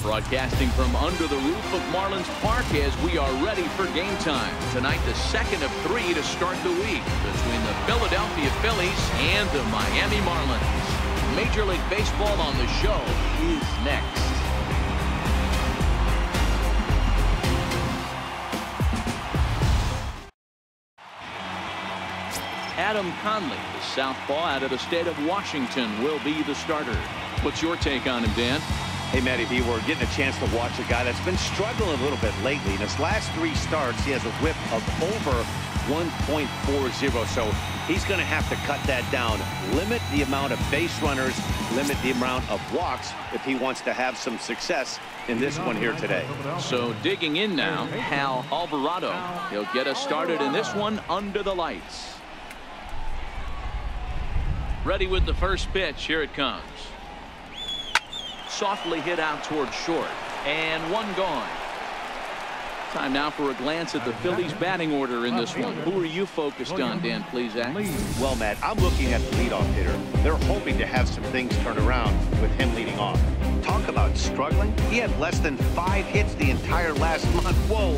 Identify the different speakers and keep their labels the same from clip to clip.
Speaker 1: Broadcasting from under the roof of Marlins Park as we are ready for game time. Tonight, the second of 3 to start the week between the Philadelphia Phillies and the Miami Marlins. Major League Baseball on the show is next. Adam Conley, the southpaw out of the state of Washington, will be the starter. What's your take on him, Dan?
Speaker 2: Hey, Matty B, we're getting a chance to watch a guy that's been struggling a little bit lately. In his last 3 starts, he has a whip of over 1.40, so he's going to have to cut that down, limit the amount of base runners, limit the amount of walks if he wants to have some success in this one here today.
Speaker 1: So digging in now, Hal Alvarado. He'll get us started in this one under the lights. Ready with the first pitch. Here it comes. Softly hit out towards short, and one gone. Time now for a glance at the Phillies batting order in this one. Who are you focused on, Dan Plesac?
Speaker 2: Well, Matt, I'm looking at the leadoff hitter. They're hoping to have some things turn around with him leading off. Talk about struggling. He had less than 5 hits the entire last month. Whoa,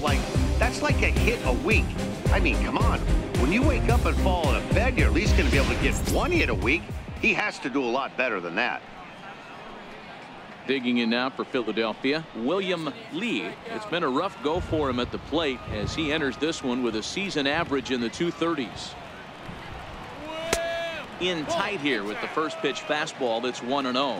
Speaker 2: that's like a hit a week. I mean, come on. When you wake up and fall in a bed, you're at least going to be able to get 1 hit a week. He has to do a lot better than that.
Speaker 1: Digging in now for Philadelphia, William Lee. It's been a rough go for him at the plate as he enters this one with a season average in the 230s. In tight here with the first pitch fastball that's 1-0.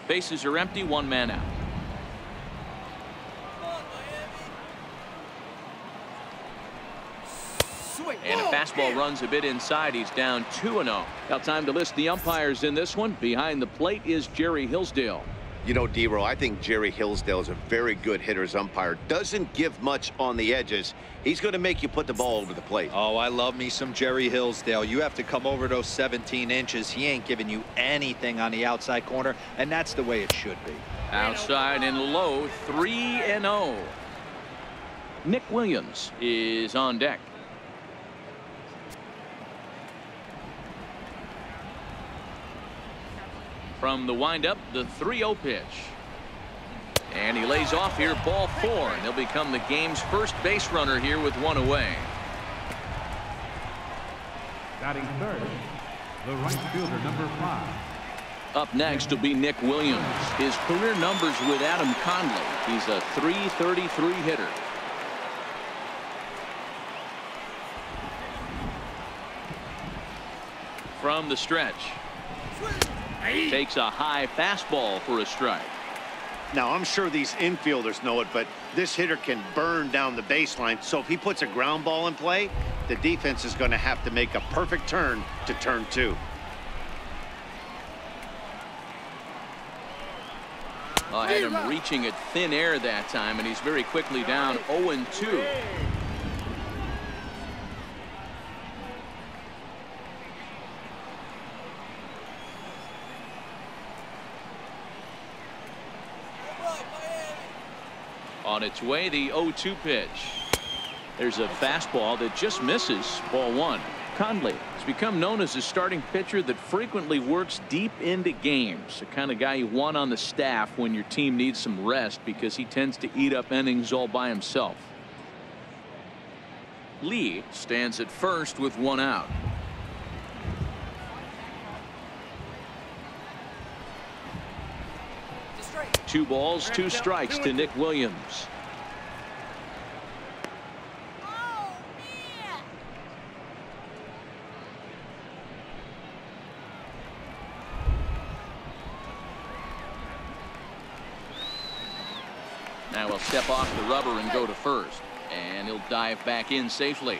Speaker 1: Bases are empty, 1 man out. And a fastball runs a bit inside. He's down 2-0. Now time to list the umpires in this one. Behind the plate is Jerry Hillsdale.
Speaker 2: You know, D-Row, I think Jerry Hillsdale is a very good hitter's umpire. Doesn't give much on the edges. He's going to make you put the ball over the plate.
Speaker 3: Oh, I love me some Jerry Hillsdale. You have to come over those 17 inches. He ain't giving you anything on the outside corner, and that's the way it should be.
Speaker 1: Outside and low, 3-0. Nick Williams is on deck. From the windup, the 3-0 pitch. And he lays off here, ball 4. And he'll become the game's first base runner here with 1 away.
Speaker 4: Batting third, the right fielder, number 5.
Speaker 1: Up next will be Nick Williams. His career numbers with Adam Conley. He's a .333 hitter. From the stretch. Takes a high fastball for a strike.
Speaker 2: Now, I'm sure these infielders know it, but this hitter can burn down the baseline. So if he puts a ground ball in play, the defense is going to have to make a perfect turn to turn 2.
Speaker 1: I had him reaching at thin air that time, and he's very quickly down 0-2. On its way, the 0-2 pitch. There's a fastball that just misses, ball 1. Conley has become known as a starting pitcher that frequently works deep into games. The kind of guy you want on the staff when your team needs some rest because he tends to eat up innings all by himself. Lee stands at first with 1 out. Two balls, 2 strikes to Nick Williams. Now he'll step off the rubber and go to first, and he'll dive back in safely.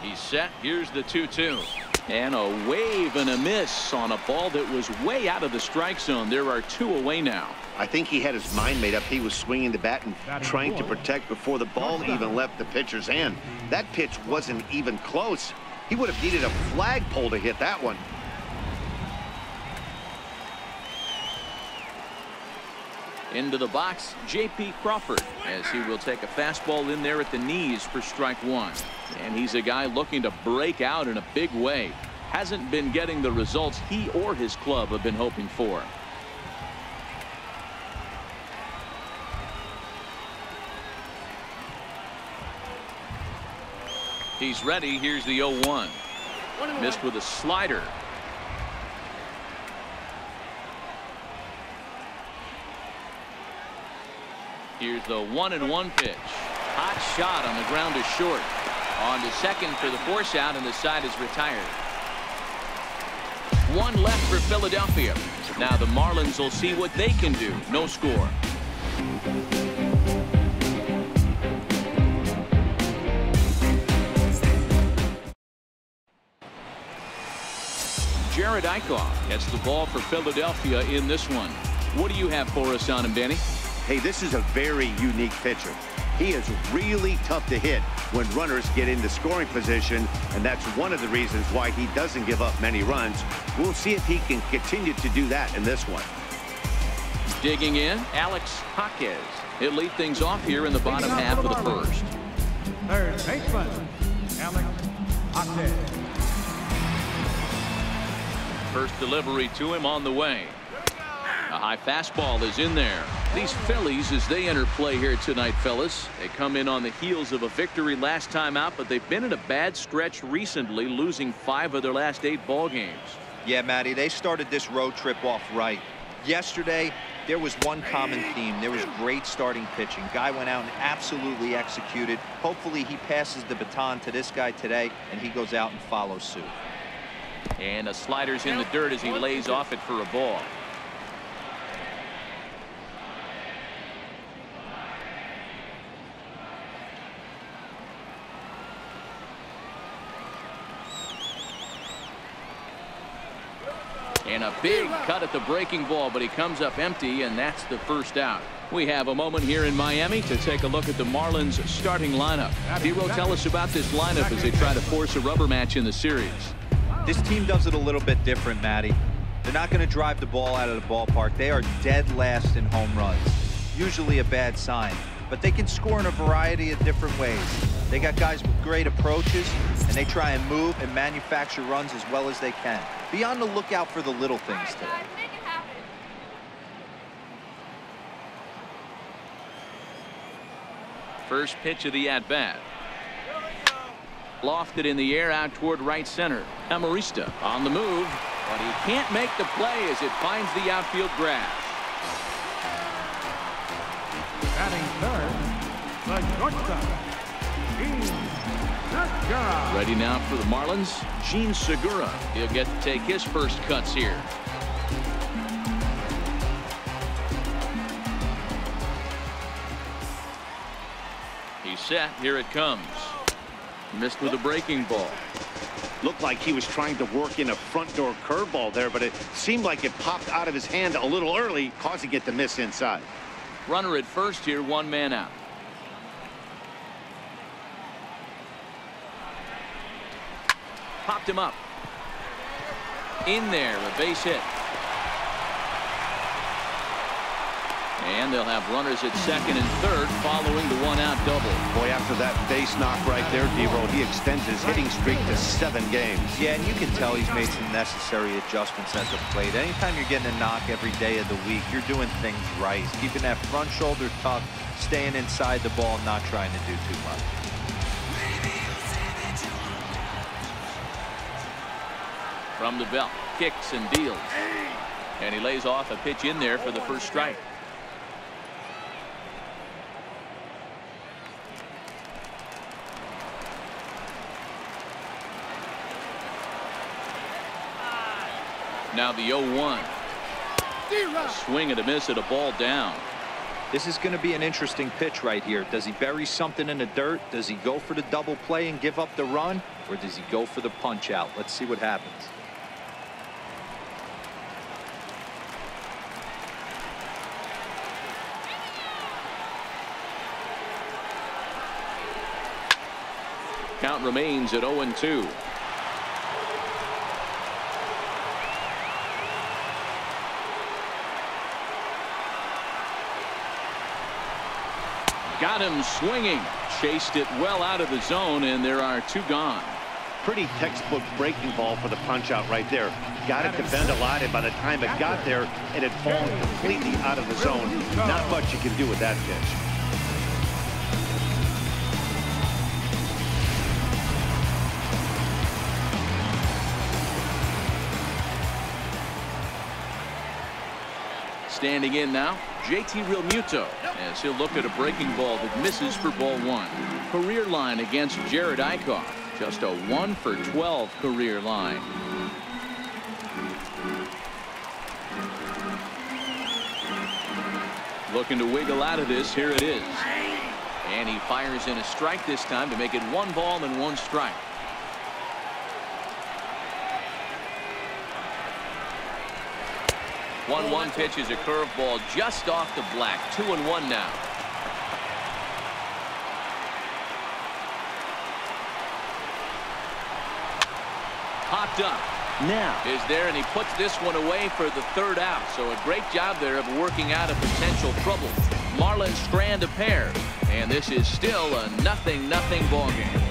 Speaker 1: He's set. Here's the 2-2. And a wave and a miss on a ball that was way out of the strike zone. There are 2 away now.
Speaker 2: I think he had his mind made up. He was swinging the bat and trying to protect before the ball even left the pitcher's hand. That pitch wasn't even close. He would have needed a flagpole to hit that one.
Speaker 1: Into the box, J.P. Crawford, as he will take a fastball in there at the knees for strike one. And he's a guy looking to break out in a big way. Hasn't been getting the results he or his club have been hoping for. He's ready. Here's the 0-1. Missed with a slider. Here's the 1-1 pitch. Hot shot on the ground to short. On to second for the force out, and the side is retired. One left for Philadelphia. Now the Marlins will see what they can do. No score. Jared Eichhoff gets the ball for Philadelphia in this one. What do you have for us on him, Danny?
Speaker 2: Hey, this is a very unique pitcher. He is really tough to hit when runners get into scoring position, and that's one of the reasons why he doesn't give up many runs. We'll see if he can continue to do that in this one.
Speaker 1: Digging in, Alex Jaquez. He'll lead things off here in the bottom half of the first.
Speaker 4: Third baseman, Alex Jaquez.
Speaker 1: First delivery to him on the way. A high fastball is in there. These Phillies, as they enter play here tonight, fellas, they come in on the heels of a victory last time out, but they've been in a bad stretch recently, losing 5 of their last 8 ball games.
Speaker 3: Yeah, Matty, they started this road trip off right. Yesterday, there was one common theme. There was great starting pitching. Guy went out and absolutely executed. Hopefully he passes the baton to this guy today, and he goes out and follows suit.
Speaker 1: And a slider's in the dirt as he lays off it for a ball. And a big cut at the breaking ball, but he comes up empty, and that's the first out. We have a moment here in Miami to take a look at the Marlins starting lineup. Hero, tell us about this lineup as they try to force a rubber match in the series.
Speaker 3: This team does it a little bit different, Matty. They're not going to drive the ball out of the ballpark. They are dead last in home runs. Usually a bad sign, but they can score in a variety of different ways. They got guys with great approaches, and they try and move and manufacture runs as well as they can. Be on the lookout for the little things today.
Speaker 1: First pitch of the at-bat. Lofted in the air out toward right center. Amarista on the move, but he can't make the play as it finds the outfield grass.
Speaker 4: Batting third, the shortstop, Gene Segura.
Speaker 1: Ready now for the Marlins, Gene Segura. He'll get to take his first cuts here. He's set. Here it comes. Missed with a breaking ball.
Speaker 2: Looked like he was trying to work in a front door curveball there, but it seemed like it popped out of his hand a little early, causing it to miss inside.
Speaker 1: Runner at first here, 1 man out. Popped him up. In there, a base hit. And they'll have runners at second and third following the 1-out double.
Speaker 2: Boy, after that base knock right there, D-Roll, he extends his hitting streak to 7 games.
Speaker 3: Yeah, and you can tell he's made some necessary adjustments at the plate. Anytime you're getting a knock every day of the week, you're doing things right. Keeping that front shoulder tucked, staying inside the ball, not trying to do too much.
Speaker 1: From the belt, kicks and deals. And he lays off a pitch in there for the first strike. Now the 0-1. A swing and a miss at a ball down.
Speaker 3: This is going to be an interesting pitch right here. Does he bury something in the dirt? Does he go for the double play and give up the run? Or does he go for the punch out? Let's see what happens.
Speaker 1: Count remains at 0-2. Got him swinging. Chased it well out of the zone, and there are 2 gone.
Speaker 2: Pretty textbook breaking ball for the punch out right there. Got it to bend a lot, and by the time it got there, it had fallen completely out of the zone. Not much you can do with that pitch.
Speaker 1: Standing in now, JT Realmuto, as he'll look at a breaking ball that misses for ball 1. Career line against Jared Eichhoff. Just a 1 for 12 career line. Looking to wiggle out of this. Here it is. And he fires in a strike this time to make it 1 ball and 1 strike. One pitch is a curveball just off the black. 2-1 now. Popped up. Now is there, and he puts this one away for the 3rd out. So a great job there of working out a potential trouble. Marlins strand a pair, and this is still a 0-0 ball game.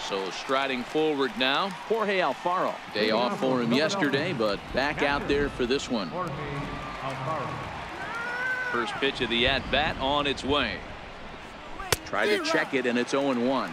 Speaker 1: So striding forward now, Jorge Alfaro. Day off for him yesterday, but back out there for this one. First pitch of the at-bat on its way. Try to check it, and it's 0-1.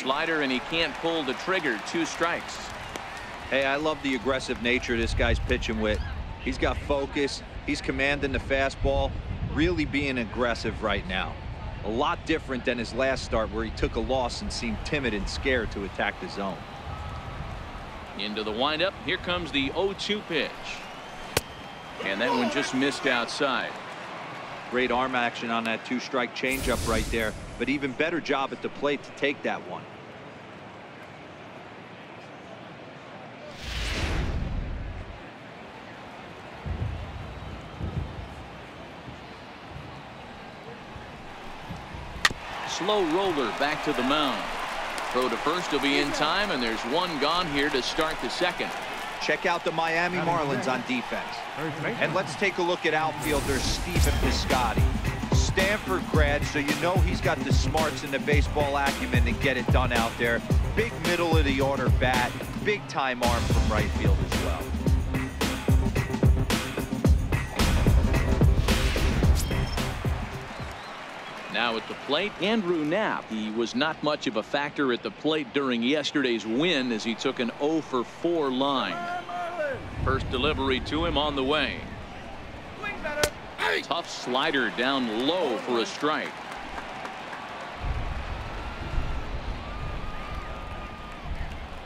Speaker 1: Slider, and he can't pull the trigger. 2 strikes.
Speaker 3: Hey, I love the aggressive nature this guy's pitching with. He's got focus. He's commanding the fastball. Really being aggressive right now. A lot different than his last start, where he took a loss and seemed timid and scared to attack the zone.
Speaker 1: Into the windup. Here comes the 0-2 pitch. And that one just missed outside.
Speaker 3: Great arm action on that 2-strike changeup right there, but even better job at the plate to take that one.
Speaker 1: Slow roller back to the mound. Throw to first will be in time, and there's 1 gone here to start the 2nd.
Speaker 3: Check out the Miami Marlins on defense. And let's take a look at outfielder Stephen Piscotty. Stanford grad, so you know he's got the smarts and the baseball acumen to get it done out there. Big middle of the order bat, big time arm from right field as well.
Speaker 1: Now at the plate, Andrew Knapp. He was not much of a factor at the plate during yesterday's win, as he took an 0 for 4 line. First delivery to him on the way. Tough slider down low for a strike.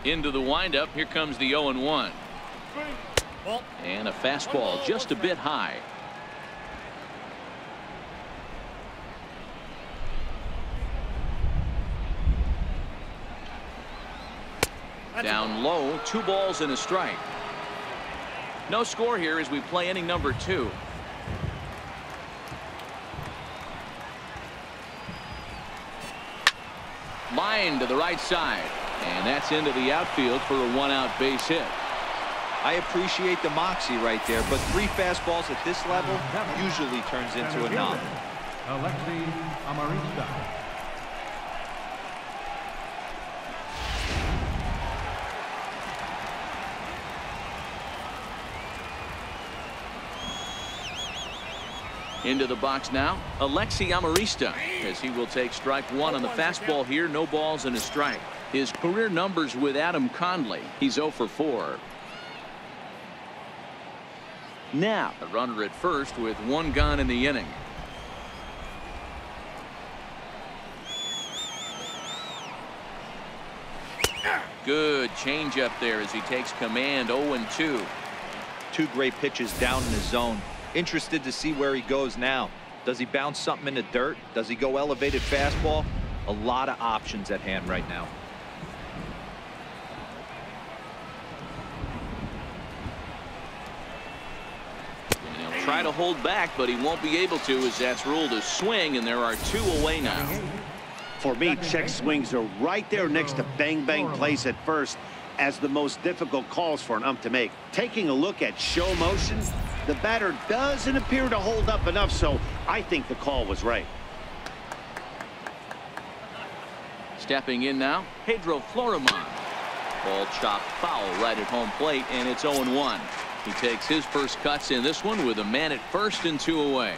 Speaker 1: Into the windup. Here comes the 0-1. And a fastball just a bit high. Down low, 2 balls and a strike. No score here as we play inning number 2. Line to the right side, and that's into the outfield for a 1-out base hit.
Speaker 3: I appreciate the moxie right there, but 3 fastballs at this level usually turns into a knock.
Speaker 1: Into the box now, Alexi Amarista, as he will take strike 1 on the fastball here. No balls and a strike. His career numbers with Adam Conley. He's 0 for 4. Now a runner at first with 1 gone in the inning. Good changeup there as he takes command. 0-2.
Speaker 3: 2 great pitches down in the zone. Interested to see where he goes now. Does he bounce something in the dirt? Does he go elevated fastball? A lot of options at hand right now.
Speaker 1: try to hold back, but he won't be able to, as that's ruled a swing, and there are 2 away now.
Speaker 2: For me, check swings are right there next to bang bang plays at first as the most difficult calls for an ump to make. Taking a look at show motion, the batter doesn't appear to hold up enough, so I think the call was right.
Speaker 1: Stepping in now, Pedro Florimon. Ball chopped foul right at home plate, and it's 0-1. He takes his first cuts in this one with a man at first and 2 away.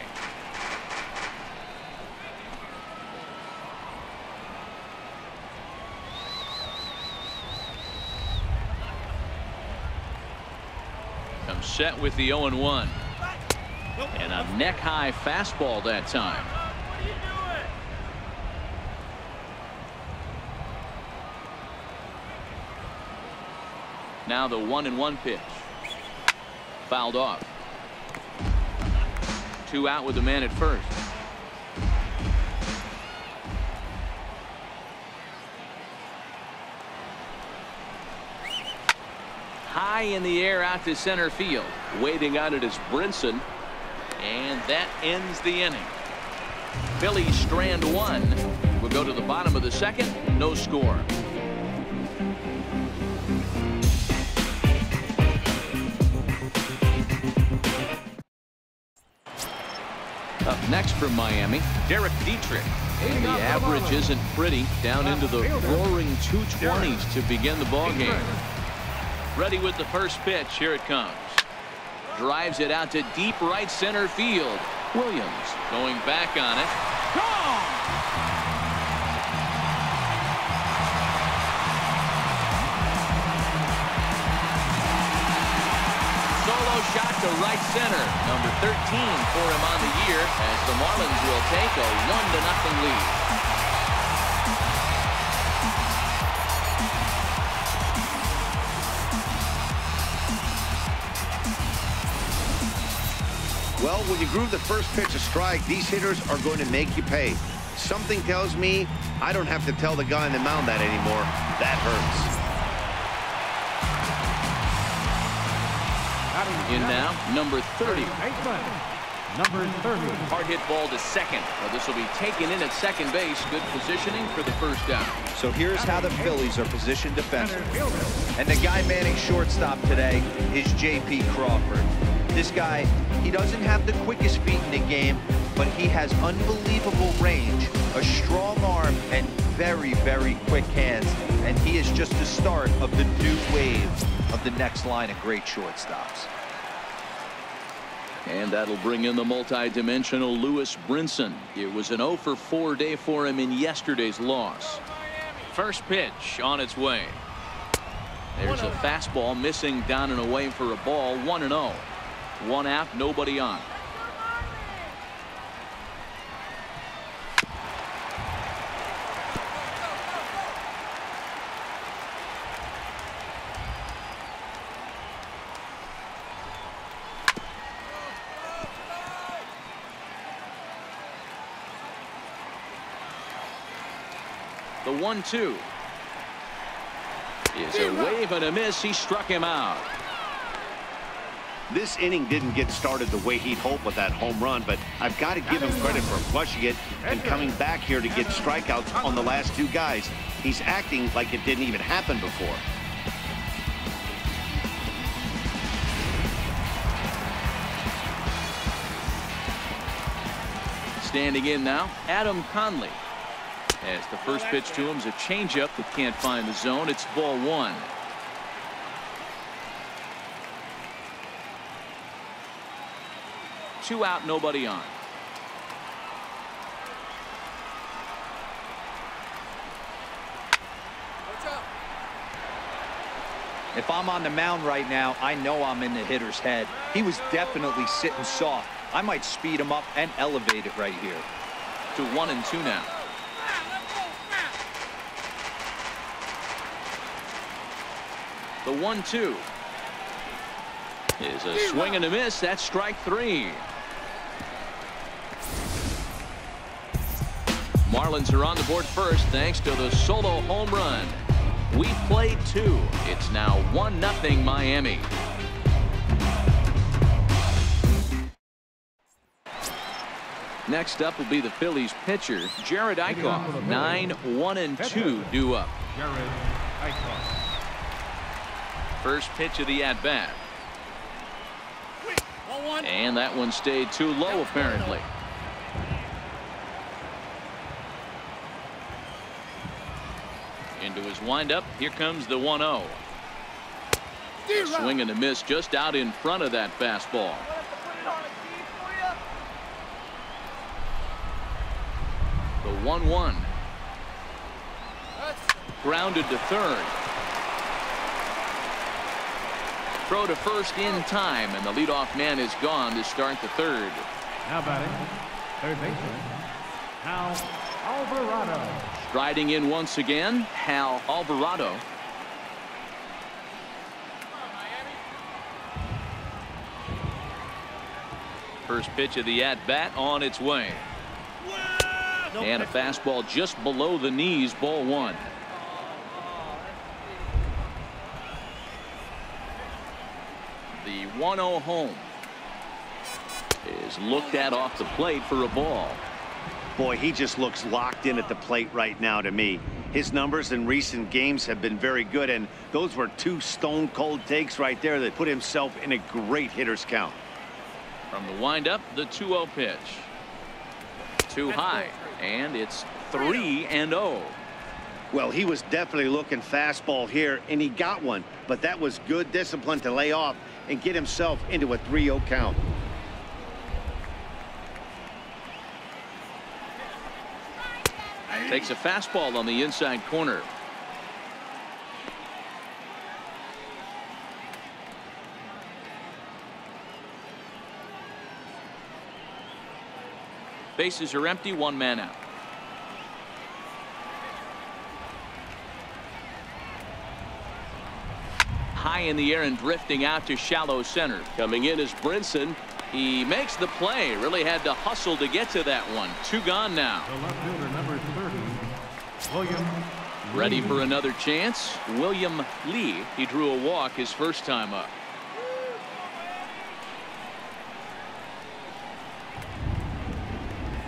Speaker 1: Comes set with the 0-1. And a neck-high fastball that time. Now the 1-1 pitch. Fouled off. 2 out with the man at first. High in the air out to center field. Waiting on it is Brinson. And that ends the inning. Phillies strand 1. We'll go to the bottom of the second. No score. Up next from Miami, Derek Dietrich. And the average isn't pretty, down into the roaring 220s to begin the ball game. Ready with the first pitch. Here it comes. Drives it out to deep right center field. Williams going back on it. Gone! Solo shot to right center. Number 13 for him on the year, as the Marlins will take a 1-0 lead.
Speaker 2: Well, when you groove the first pitch a strike, these hitters are going to make you pay. Something tells me I don't have to tell the guy on the mound that anymore. That hurts.
Speaker 1: In now, number 30.
Speaker 4: Number 30.
Speaker 1: Hard hit ball to second. Well, this will be taken in at second base. Good positioning for the first down.
Speaker 3: So here's how the Phillies are positioned defensively. And the guy manning shortstop today is J.P. Crawford. This guy, he doesn't have the quickest feet in the game, but he has unbelievable range, a strong arm, and very, very quick hands. And he is just the start of the new wave of the next line of great shortstops.
Speaker 1: And that'll bring in the multi-dimensional Lewis Brinson. It was an 0-for-4 day for him in yesterday's loss. First pitch on its way. There's a fastball missing down and away for a ball. 1-0. 1 out, nobody on. The 1-2 is a wave and a miss. He struck him out.
Speaker 2: This inning didn't get started the way he'd hoped with that home run, but I've got to give him credit for flushing it and coming back here to get strikeouts on the last 2 guys. He's acting like it didn't even happen before.
Speaker 1: Standing in now, Adam Conley. As the first pitch to him is a changeup that can't find the zone. It's ball 1. Two out, nobody on.
Speaker 3: If I'm on the mound right now, I know I'm in the hitter's head. He was definitely sitting soft. I might speed him up and elevate it right here.
Speaker 1: To 1-2 now. The 1-2 is a swing and a miss. That's strike 3. Marlins are on the board first thanks to the solo home run. We played 2. It's now 1-0 Miami. Next up will be the Phillies pitcher, Jared Eichhoff. 9-1-2 due up.
Speaker 4: Jared Eichhoff.
Speaker 1: First pitch of the at-bat. And that one stayed too low, apparently. Into his windup. Here comes the 1-0. Swing and a miss just out in front of that fastball. The 1-1. Grounded to third. Throw to first in time, and the leadoff man is gone to start the third.
Speaker 4: Now batting, third baseman, Hal Alvarado.
Speaker 1: Striding in once again, Hal Alvarado. First pitch of the at-bat on its way. And a fastball just below the knees, ball one. The 1-0 home is looked at off the plate for a ball.
Speaker 2: Boy, he just looks locked in at the plate right now to me. His numbers in recent games have been very good, and those were two stone-cold takes right there that put himself in a great hitter's count.
Speaker 1: From the windup, the 2-0 pitch. Too high, and it's 3-0.
Speaker 2: Well, he was definitely looking fastball here, and he got one, but that was good discipline to lay off and get himself into a 3-0 count.
Speaker 1: Takes a fastball on the inside corner. Bases are empty, one man out. High in the air and drifting out to shallow center. Coming in is Brinson. He makes the play. Really had to hustle to get to that one. Two gone now.
Speaker 4: The left fielder, number 30, William.
Speaker 1: Ready for another chance. William Lee. He drew a walk his first time up.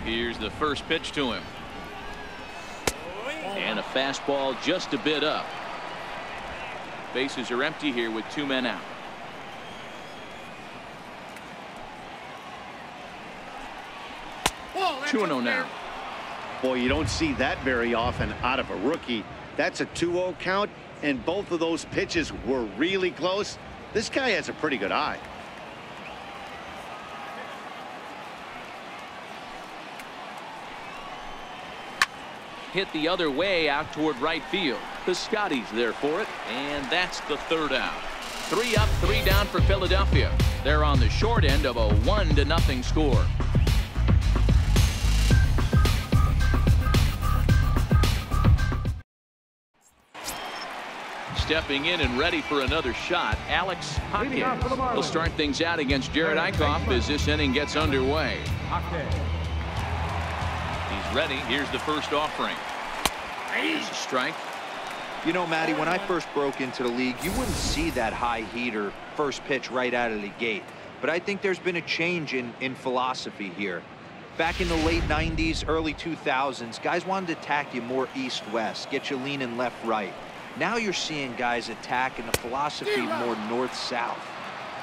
Speaker 1: Here's the first pitch to him. And a fastball just a bit up. Bases are empty here with two men out. 2-0 now.
Speaker 2: Boy, you don't see that very often out of a rookie. That's a 2-0 count, and both of those pitches were really close. This guy has a pretty good eye.
Speaker 1: Hit the other way out toward right field. Piscotty's there for it, and that's the third out. 3 up, 3 down for Philadelphia. They're on the short end of a 1-0 score. Stepping in and ready for another shot, Alex Hawkins. He'll start things out against Jared Eichhoff as this inning gets underway. He's ready. Here's the first offering. Here's a strike.
Speaker 3: You know, Matty, when I first broke into the league, you wouldn't see that high heater first pitch right out of the gate. But I think there's been a change in philosophy here. Back in the late 90s, early 2000s, guys wanted to attack you more east-west, get you leaning left-right. Now you're seeing guys attack in the philosophy more north-south.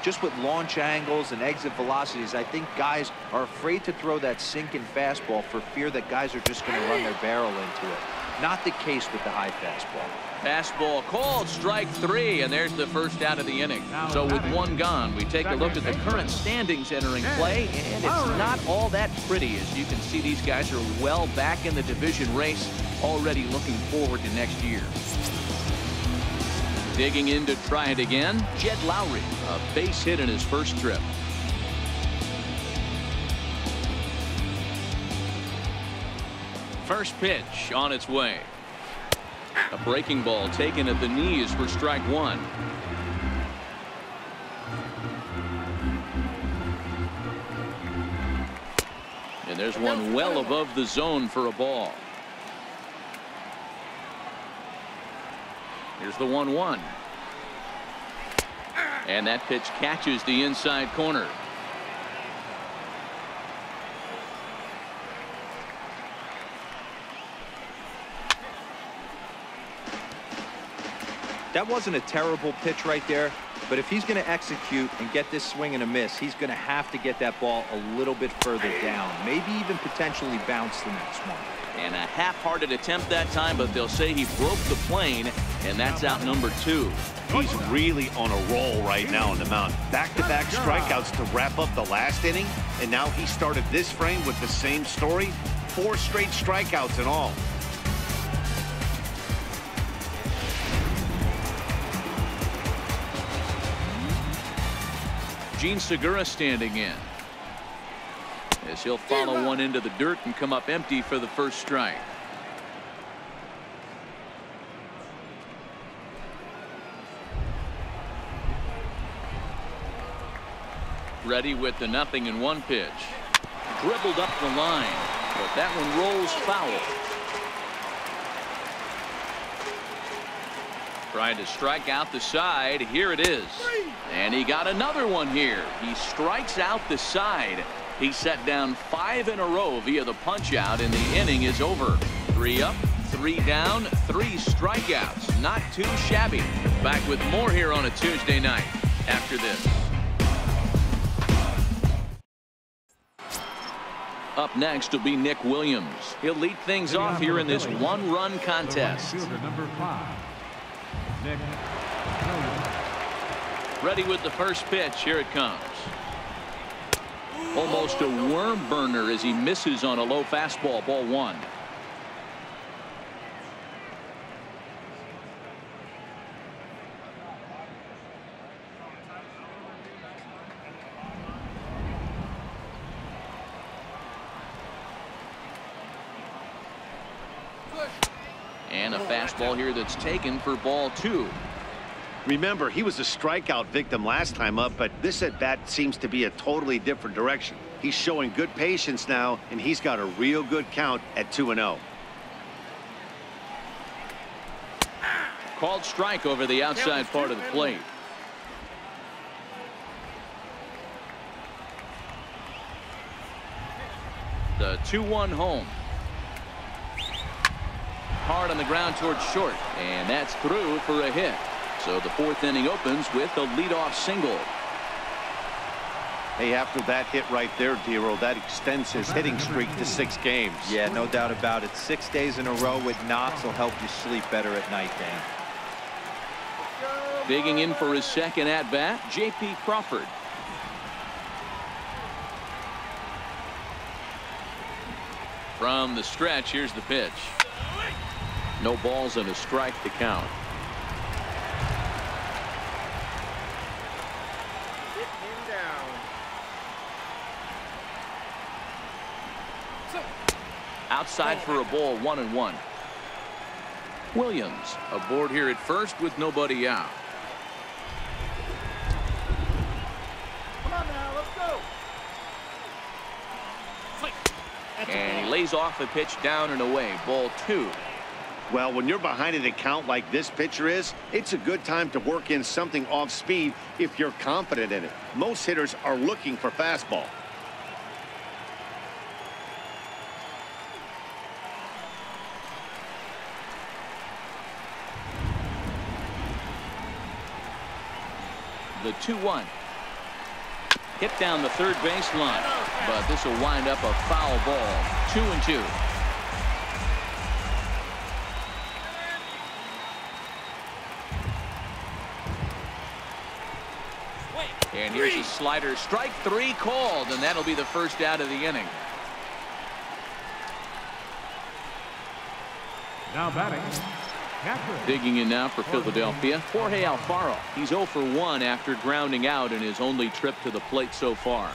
Speaker 3: Just with launch angles and exit velocities, I think guys are afraid to throw that sinking fastball for fear that guys are just going to run their barrel into it. Not the case with the high fastball.
Speaker 1: Fastball called, strike 3, and there's the first out of the inning. So with one gone, we take a look at the current standings entering play, and it's not all that pretty. As you can see, these guys are well back in the division race, already looking forward to next year. Digging in to try it again, Jed Lowry, a base hit in his first trip. First pitch on its way. A breaking ball taken at the knees for strike 1. And there's one well above the zone for a ball. Here's the 1-1. And that pitch catches the inside corner.
Speaker 3: That wasn't a terrible pitch right there, but if he's going to execute and get this swing and a miss, he's going to have to get that ball a little bit further down, maybe even potentially bounce the next one.
Speaker 1: And a half-hearted attempt that time, but they'll say he broke the plane, and that's out number 2.
Speaker 2: He's really on a roll right now on the mound. Back-to-back strikeouts to wrap up the last inning, and now he started this frame with the same story. 4 straight strikeouts in all.
Speaker 1: Gene Segura standing in, as he'll follow one into the dirt and come up empty for the first strike. Ready with the 0-1 pitch. Dribbled up the line, but that one rolls foul. Trying to strike out the side. Here it is. And he got another one here. He strikes out the side. He set down 5 in a row via the punch out, and the inning is over. 3 up, 3 down, 3 strikeouts. Not too shabby. Back with more here on a Tuesday night after this. Up next will be Nick Williams. He'll lead things off here in this 1-run contest.
Speaker 4: Fielder number 5, Nick Williams.
Speaker 1: Ready with the first pitch. Here it comes. Almost a worm burner as he misses on a low fastball. Ball 1. And a fastball here that's taken for ball 2.
Speaker 2: Remember, he was a strikeout victim last time up, but this at-bat seems to be a totally different direction. He's showing good patience now, and he's got a real good count at 2-0.
Speaker 1: Called strike over the outside part of the plate. The 2-1 home. Hard on the ground towards short, and that's through for a hit. So the 4th inning opens with a leadoff single.
Speaker 2: Hey, after that hit right there, Dero, that extends his hitting streak to 6 games.
Speaker 3: Yeah, no doubt about it. 6 days in a row with knocks will help you sleep better at night, Dan.
Speaker 1: Digging in for his second at-bat, J.P. Crawford. From the stretch, here's the pitch. No balls and a strike to count. Outside for a ball, 1-1. Williams aboard here at first with nobody out.
Speaker 5: Come on now, let's go.
Speaker 1: And he lays off a pitch down and away. Ball 2.
Speaker 2: Well, when you're behind an account like this pitcher is, it's a good time to work in something off speed if you're confident in it. Most hitters are looking for fastball.
Speaker 1: The 2-1. Hit down the third baseline, but this will wind up a foul ball. 2-2. And here's a slider. Strike 3 called, and that'll be the first out of the inning.
Speaker 4: Now batting, catcher.
Speaker 1: Digging in now for Philadelphia, Jorge Alfaro. He's 0 for 1 after grounding out in his only trip to the plate so far.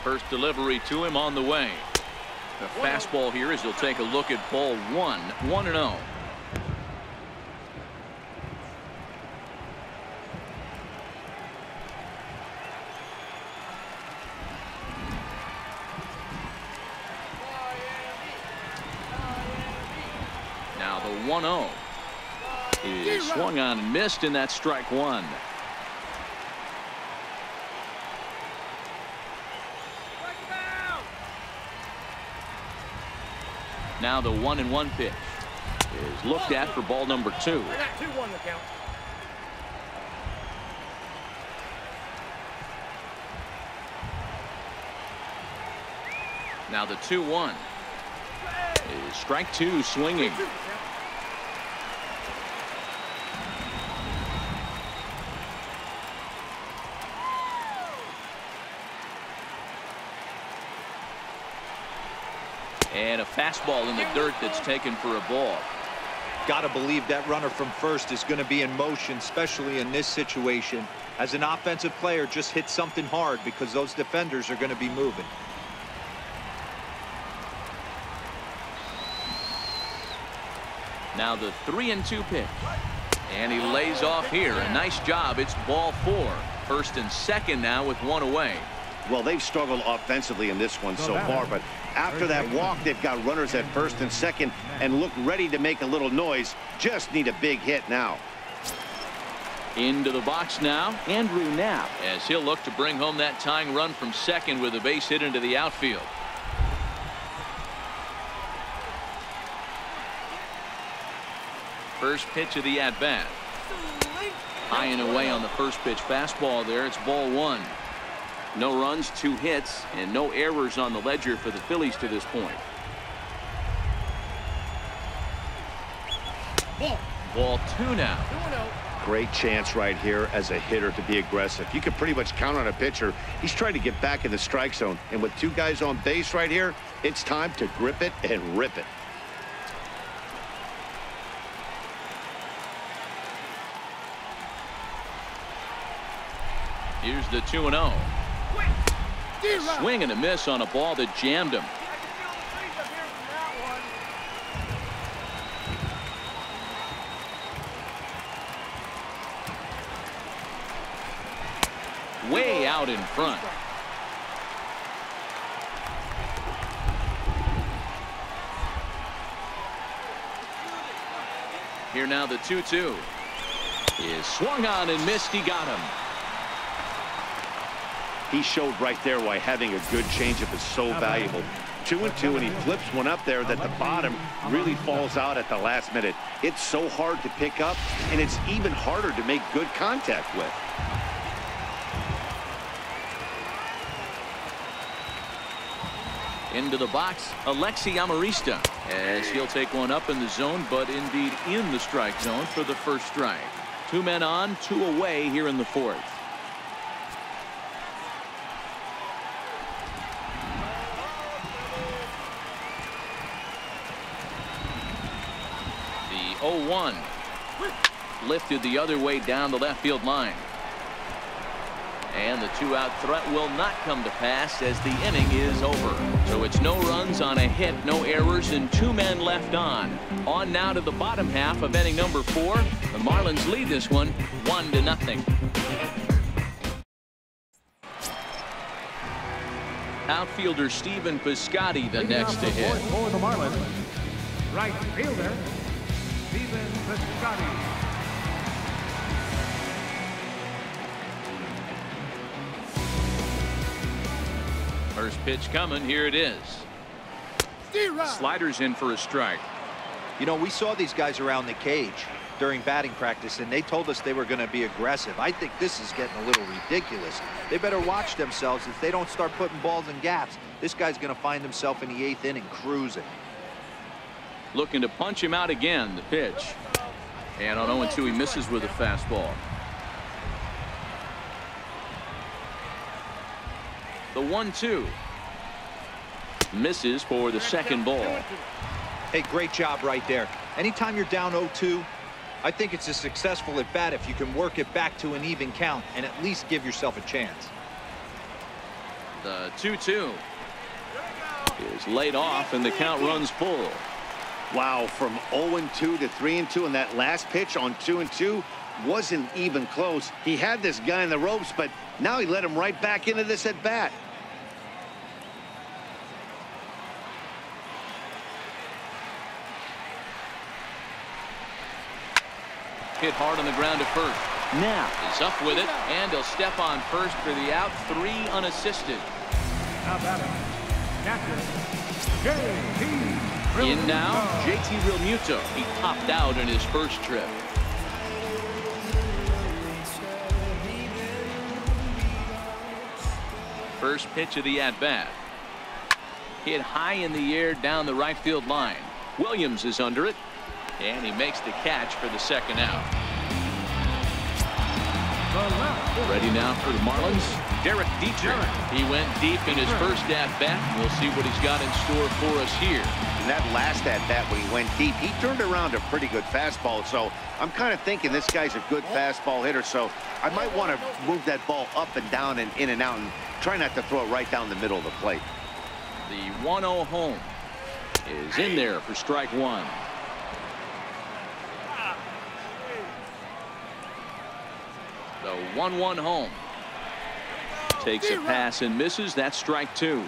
Speaker 1: First delivery to him on the way. The fastball here as he'll take a look at ball 1. 1-0. Now the 1-0 is swung on and missed, and that's strike 1. Now the 1-1 pitch is looked at for ball number 2.
Speaker 5: I got 2-1 the count.
Speaker 1: Now the 2-1 is strike 2 swinging. And a fastball in the dirt that's taken for a ball.
Speaker 3: Gotta believe that runner from first is going to be in motion, especially in this situation. As an offensive player, just hit something hard because those defenders are going to be moving.
Speaker 1: Now the 3-2 pitch. And he lays off here. A nice job. It's ball 4. First and second now with 1 away.
Speaker 2: Well, they've struggled offensively in this one so far, but after that walk, they've got runners at first and second and look ready to make a little noise. Just need a big hit now.
Speaker 1: Into the box now, Andrew Knapp, as he'll look to bring home that tying run from second with a base hit into the outfield. First pitch of the at-bat. High and away on the first pitch fastball there. It's ball 1. No runs, 2 hits, and no errors on the ledger for the Phillies to this point. Ball 2 now.
Speaker 2: Great chance right here as a hitter to be aggressive. You can pretty much count on a pitcher. He's trying to get back in the strike zone. And with 2 guys on base right here, it's time to grip it and rip it.
Speaker 1: Here's the 2-0. Swing and a miss on a ball that jammed him. Way out in front. Here now the 2-2 is swung on and missed. He got him.
Speaker 2: He showed right there why having a good changeup is so valuable. 2-2, and he flips one up there that the bottom really falls out at the last minute. It's so hard to pick up, and it's even harder to make good contact with.
Speaker 1: Into the box, Alexi Amarista, as he'll take one up in the zone, but indeed in the strike zone for the first strike. 2 men on, 2 away here in the 4th. The 0-1 lifted the other way down the left field line. And the 2-out threat will not come to pass as the inning is over. So it's no runs on a hit, no errors, and 2 men left on. On now to the bottom half of inning number 4. The Marlins lead this one 1-0. Outfielder Stephen Piscotty the next to hit.
Speaker 4: For the Marlins, right fielder Stephen Piscotty.
Speaker 1: First pitch coming. Here it is. Sliders in for a strike.
Speaker 3: You know, we saw these guys around the cage during batting practice, and they told us they were going to be aggressive. I think this is getting a little ridiculous. They better watch themselves. If they don't start putting balls in gaps, this guy's going to find himself in the 8th inning cruising.
Speaker 1: Looking to punch him out again. The pitch. And on 0-2, he misses with a fastball. The 1-2 misses for the second ball.
Speaker 3: Hey, great job right there. Anytime you're down 0-2, I think it's a successful at bat if you can work it back to an even count and at least give yourself a chance.
Speaker 1: The 2-2 is laid off and the count runs full.
Speaker 2: Wow, from 0-2 to 3-2, and that last pitch on 2-2 wasn't even close. He had this guy in the ropes, but now he let him right back into this at bat.
Speaker 1: Hit hard on the ground to first. Now is up with it, and he'll step on first for the out. 3 unassisted.
Speaker 4: Now batting, catcher J.P.
Speaker 1: In now, JT Realmuto. He popped out in his first trip. First pitch of the at-bat. Hit high in the air down the right field line. Williams is under it, and he makes the catch for the second out. Ready now for the Marlins, Derek Dietrich. He went deep in his first at-bat. We'll see what he's got in store for us here.
Speaker 2: In that last at-bat when he went deep, he turned around a pretty good fastball. So I'm kind of thinking this guy's a good fastball hitter. So I might want to move that ball up and down and in and out and try not to throw it right down the middle of the plate.
Speaker 1: The 1-0 home is in there for strike one. The 1-1 home. Takes a pass and misses. That's strike two.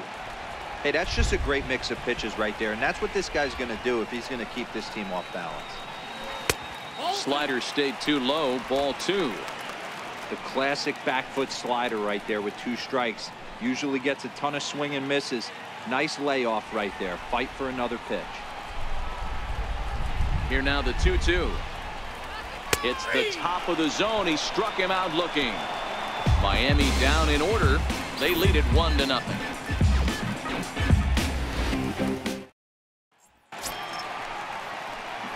Speaker 3: Hey, that's just a great mix of pitches right there, and that's what this guy's going to do if he's going to keep this team off balance.
Speaker 1: Slider stayed too low. Ball two.
Speaker 3: The classic back foot slider right there with 2 strikes. Usually gets a ton of swing and misses. Nice layoff right there. Fight for another pitch.
Speaker 1: Here now the 2-2. It's the top of the zone. He struck him out looking. Miami down in order. They lead it 1-0.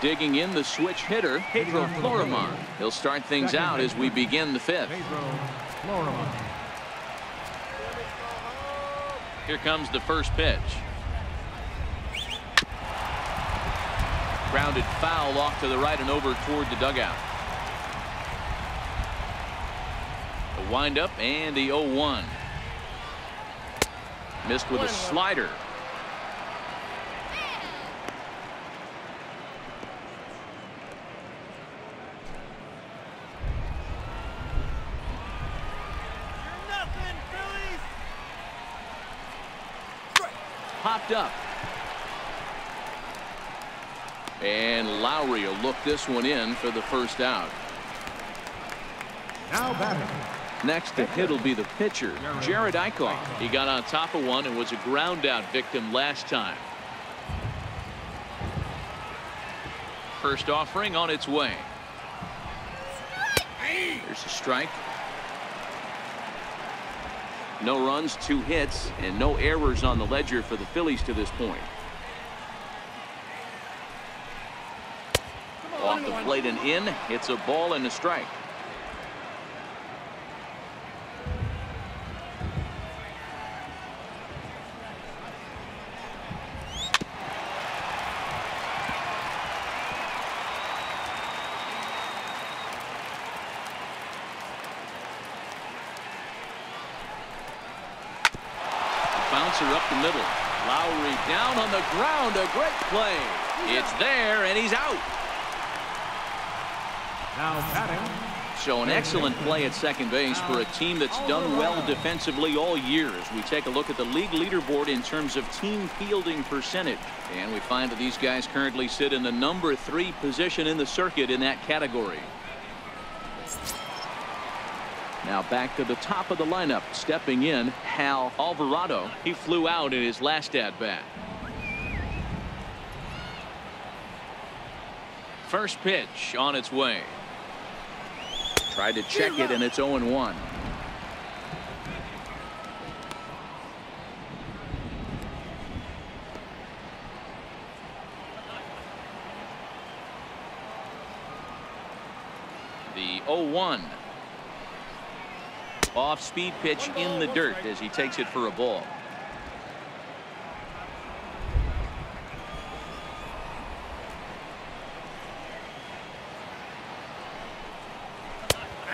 Speaker 1: Digging in the switch hitter, Pedro Florimon. He'll start things out as we begin the fifth. Here comes the first pitch. Grounded foul off to the right and over toward the dugout. The windup and the 0-1. Missed with a slider. Popped up. And Lowry will look this one in for the first out.
Speaker 4: Now batting.
Speaker 1: Next to hit will be the pitcher, Jared Eichhoff. He got on top of one and was a ground out victim last time. First offering on its way. There's a strike. No runs, 2 hits, and no errors on the ledger for the Phillies to this point. Off the plate and in. It's a ball and a strike. Bouncer up the middle. Lowry down on the ground. A great play. It's there, and he's out.
Speaker 4: Now batting.
Speaker 1: So an excellent play at second base for a team that's done well defensively all year as we take a look at the league leaderboard in terms of team fielding percentage. And we find that these guys currently sit in the number 3 position in the circuit in that category. Now back to the top of the lineup. Stepping in, Hal Alvarado. He flew out in his last at-bat. First pitch on its way. Tried to check it, and it's 0-1. The 0-1. Off-speed pitch in the dirt as he takes it for a ball.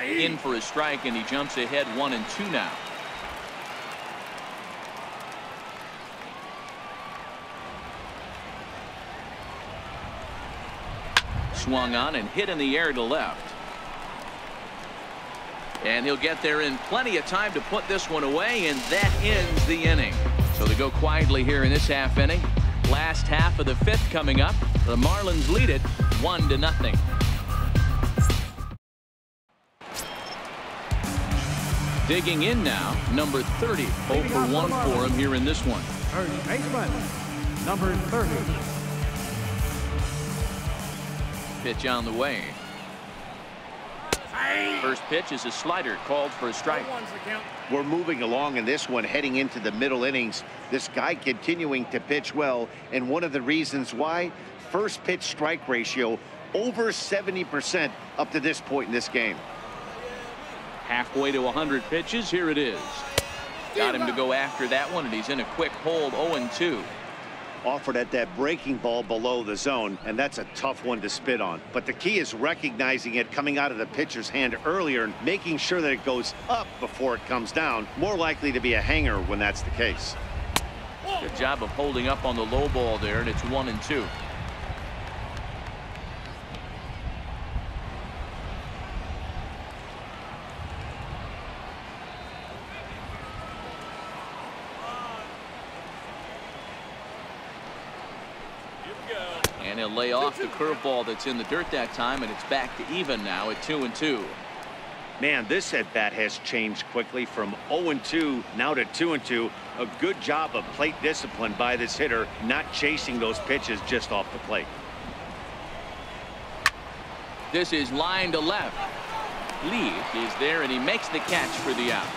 Speaker 1: In for a strike, and he jumps ahead 1-2 now. Swung on and hit in the air to left. And he'll get there in plenty of time to put this one away, and that ends the inning. So they go quietly here in this half inning. Last half of the 5th coming up. The Marlins lead it 1-0. Digging in now, number 30. 0 for 1 for him here in this one.
Speaker 4: Third baseman, number 30.
Speaker 1: pitch on the way. First pitch is a slider called for a strike.
Speaker 2: We're moving along in this one, heading into the middle innings. This guy continuing to pitch well, and one of the reasons why, first pitch strike ratio over 70% up to this point in this game.
Speaker 1: Halfway to 100 pitches. Here it is. Got him to go after that one, and he's in a quick hold. 0-2.
Speaker 2: Offered at that breaking ball below the zone, and that's a tough one to spit on. But the key is recognizing it coming out of the pitcher's hand earlier and making sure that it goes up before it comes down. More likely to be a hanger when that's the case.
Speaker 1: Good job of holding up on the low ball there, and it's 1-2. And he'll lay off the curveball that's in the dirt that time, and it's back to even now at 2-2.
Speaker 2: Man, this at bat has changed quickly from 0-2 now to 2-2. A good job of plate discipline by this hitter, not chasing those pitches just off the plate.
Speaker 1: This is line to left. Lee is there, and he makes the catch for the out.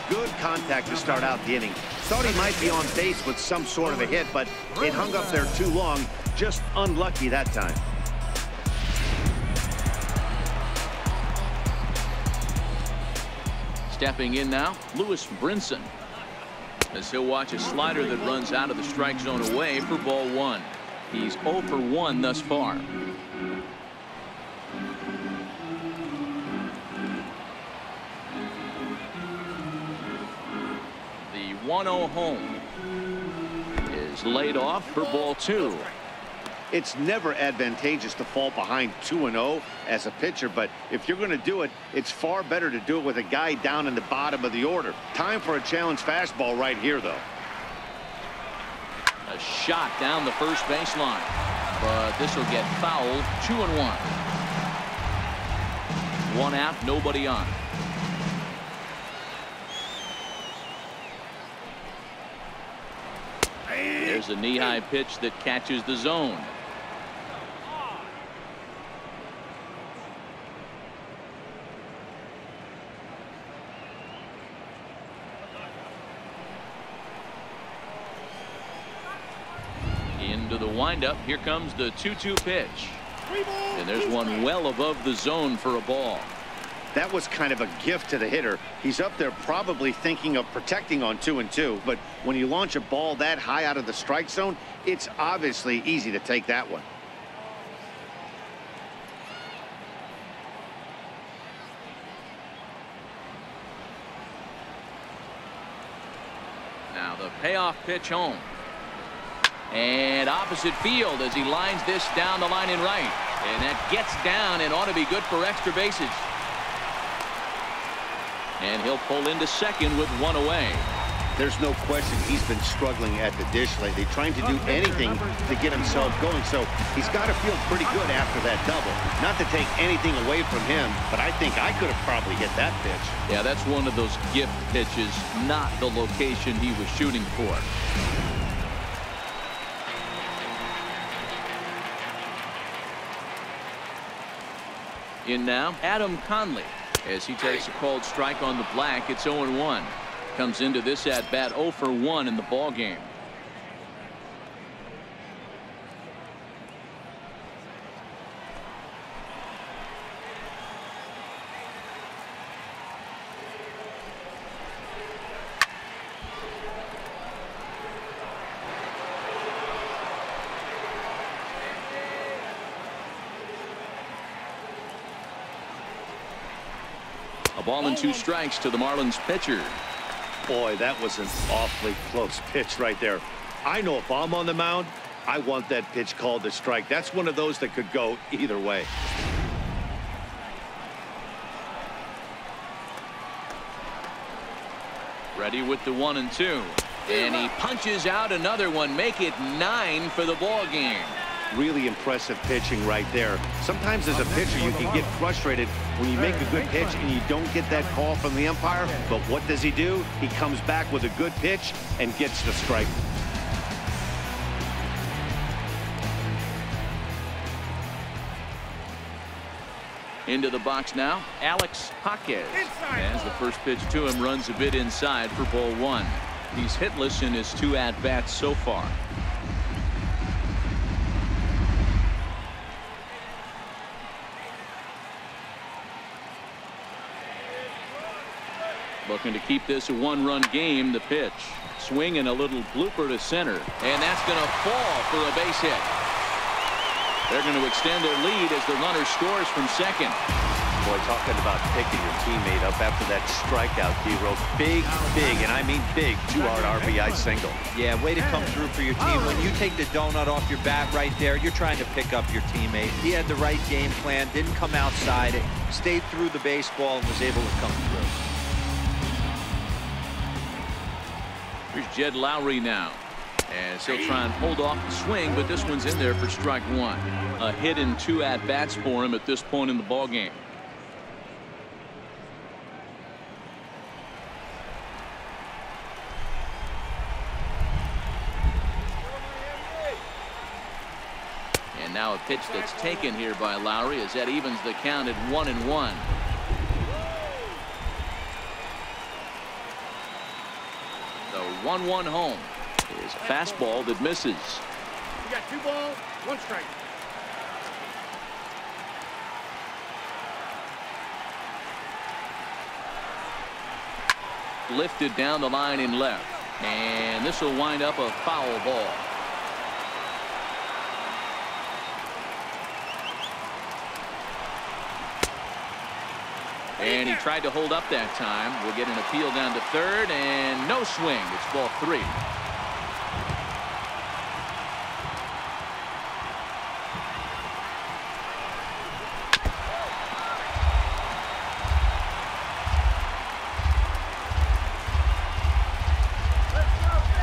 Speaker 2: Good contact to start out the inning. Thought he might be on base with some sort of a hit, but it hung up there too long. Just unlucky that time.
Speaker 1: Stepping in now, Lewis Brinson, as he'll watch a slider that runs out of the strike zone away for ball 1. He's 0 for 1 thus far. The 1-0 home is laid off for ball 2.
Speaker 2: It's never advantageous to fall behind 2-0 as a pitcher, but if you're going to do it, it's far better to do it with a guy down in the bottom of the order. Time for a challenge fastball right here, though.
Speaker 1: A shot down the first baseline, but this will get fouled. 2-1. 1 out, nobody on. There's a knee-high pitch that catches the zone. Into the windup. Here comes the 2-2 pitch. And there's one well above the zone for a ball.
Speaker 2: That was kind of a gift to the hitter. He's up there probably thinking of protecting on 2-2, but when you launch a ball that high out of the strike zone, it's obviously easy to take that one.
Speaker 1: Now the payoff pitch home. And opposite field as he lines this down the line in right. And that gets down and ought to be good for extra bases. And he'll pull into second with 1 away.
Speaker 2: There's no question he's been struggling at the dish lately, trying to do anything to get himself going. So he's got to feel pretty good after that double. Not to take anything away from him, but I think I could have probably hit that pitch.
Speaker 1: Yeah, that's one of those gift pitches, not the location he was shooting for. In now, Adam Conley, as he takes a called strike on the black. It's 0-1. Comes into this at bat 0 for 1 in the ball game. A ball and 2 strikes to the Marlins pitcher.
Speaker 2: Boy, that was an awfully close pitch right there. I know if I'm on the mound, I want that pitch called a strike. That's one of those that could go either way.
Speaker 1: Ready with the 1-2. And he punches out another one. Make it 9 for the ball game.
Speaker 2: Really impressive pitching right there. Sometimes as a pitcher you can get frustrated when you make a good pitch and you don't get that call from the umpire. But what does he do? He comes back with a good pitch and gets the strike.
Speaker 1: Into the box now, Alex Jaquez. As the first pitch to him runs a bit inside for ball 1. He's hitless in his 2 at-bats so far. Looking to keep this a 1-run game. The pitch. Swing and a little blooper to center. And that's going to fall for a base hit. They're going to extend their lead as the runner scores from second.
Speaker 2: Boy, talking about picking your teammate up after that strikeout, D-Rose. Big, and I mean big, 2-hard RBI single.
Speaker 3: Yeah, way to come through for your team. When you take the donut off your bat right there, you're trying to pick up your teammate. He had the right game plan, didn't come outside it, stayed through the baseball, and was able to come through.
Speaker 1: Here's Jed Lowry now. As he'll try and hold off the swing, but this one's in there for strike 1. A hit in 2 at-bats for him at this point in the ball game. And now a pitch that's taken here by Lowry as that evens the count at 1-1. The 1-1 home is a fastball that misses.
Speaker 5: You got 2 balls, 1 strike.
Speaker 1: Lifted down the line in left, and this will wind up a foul ball. And he tried to hold up that time. We'll get an appeal down to third, and no swing. It's ball 3.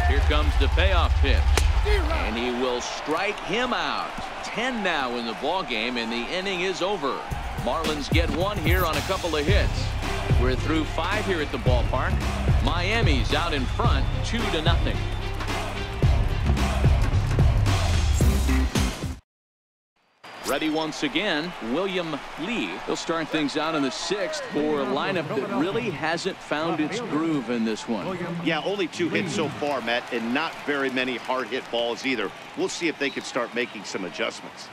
Speaker 1: Here comes the payoff pitch, and he will strike him out. 10 now in the ball game, and the inning is over. Marlins get 1 here on a couple of hits. We're through 5 here at the ballpark. Miami's out in front 2-0. Ready once again, William Lee. He'll start things out in the 6th for a lineup that really hasn't found its groove in this one.
Speaker 2: Yeah, only 2 hits so far, Matt, and not very many hard hit balls either. We'll see if they can start making some adjustments.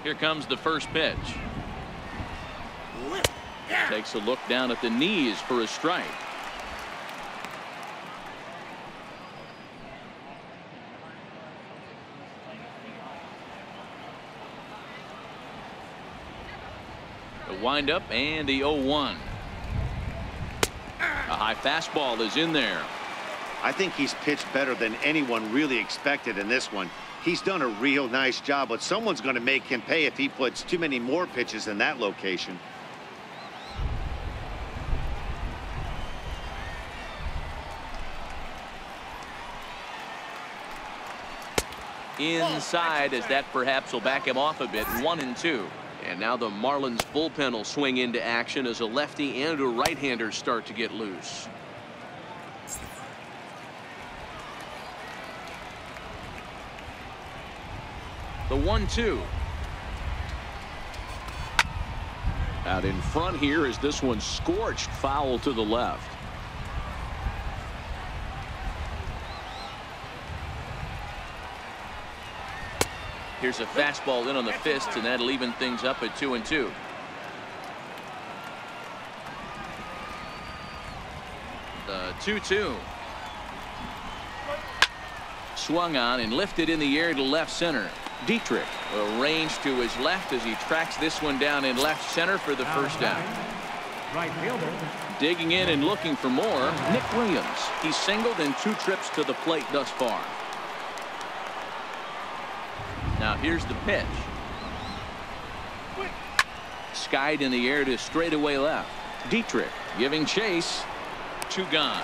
Speaker 1: Here comes the first pitch. Takes a look down at the knees for a strike. The windup and the 0-1. A high fastball is in there.
Speaker 2: I think he's pitched better than anyone really expected in this one. He's done a real nice job, but someone's going to make him pay if he puts too many more pitches in that location.
Speaker 1: Inside, as that perhaps will back him off a bit. 1-2. And now the Marlins bullpen will swing into action as a lefty and a right-hander start to get loose. The 1-2. Out in front here is this one scorched foul to the left. Here's a fastball in on the fist, and that'll even things up at 2-2. The 2-2. Swung on and lifted in the air to left center. Dietrich arranged to his left as he tracks this one down in left center for the first down.
Speaker 4: Right fielder.
Speaker 1: Digging in and looking for more, Nick Williams. He's singled in 2 trips to the plate thus far. Now here's the pitch. Skied in the air to straightaway left. Dietrich giving chase. 2 gone.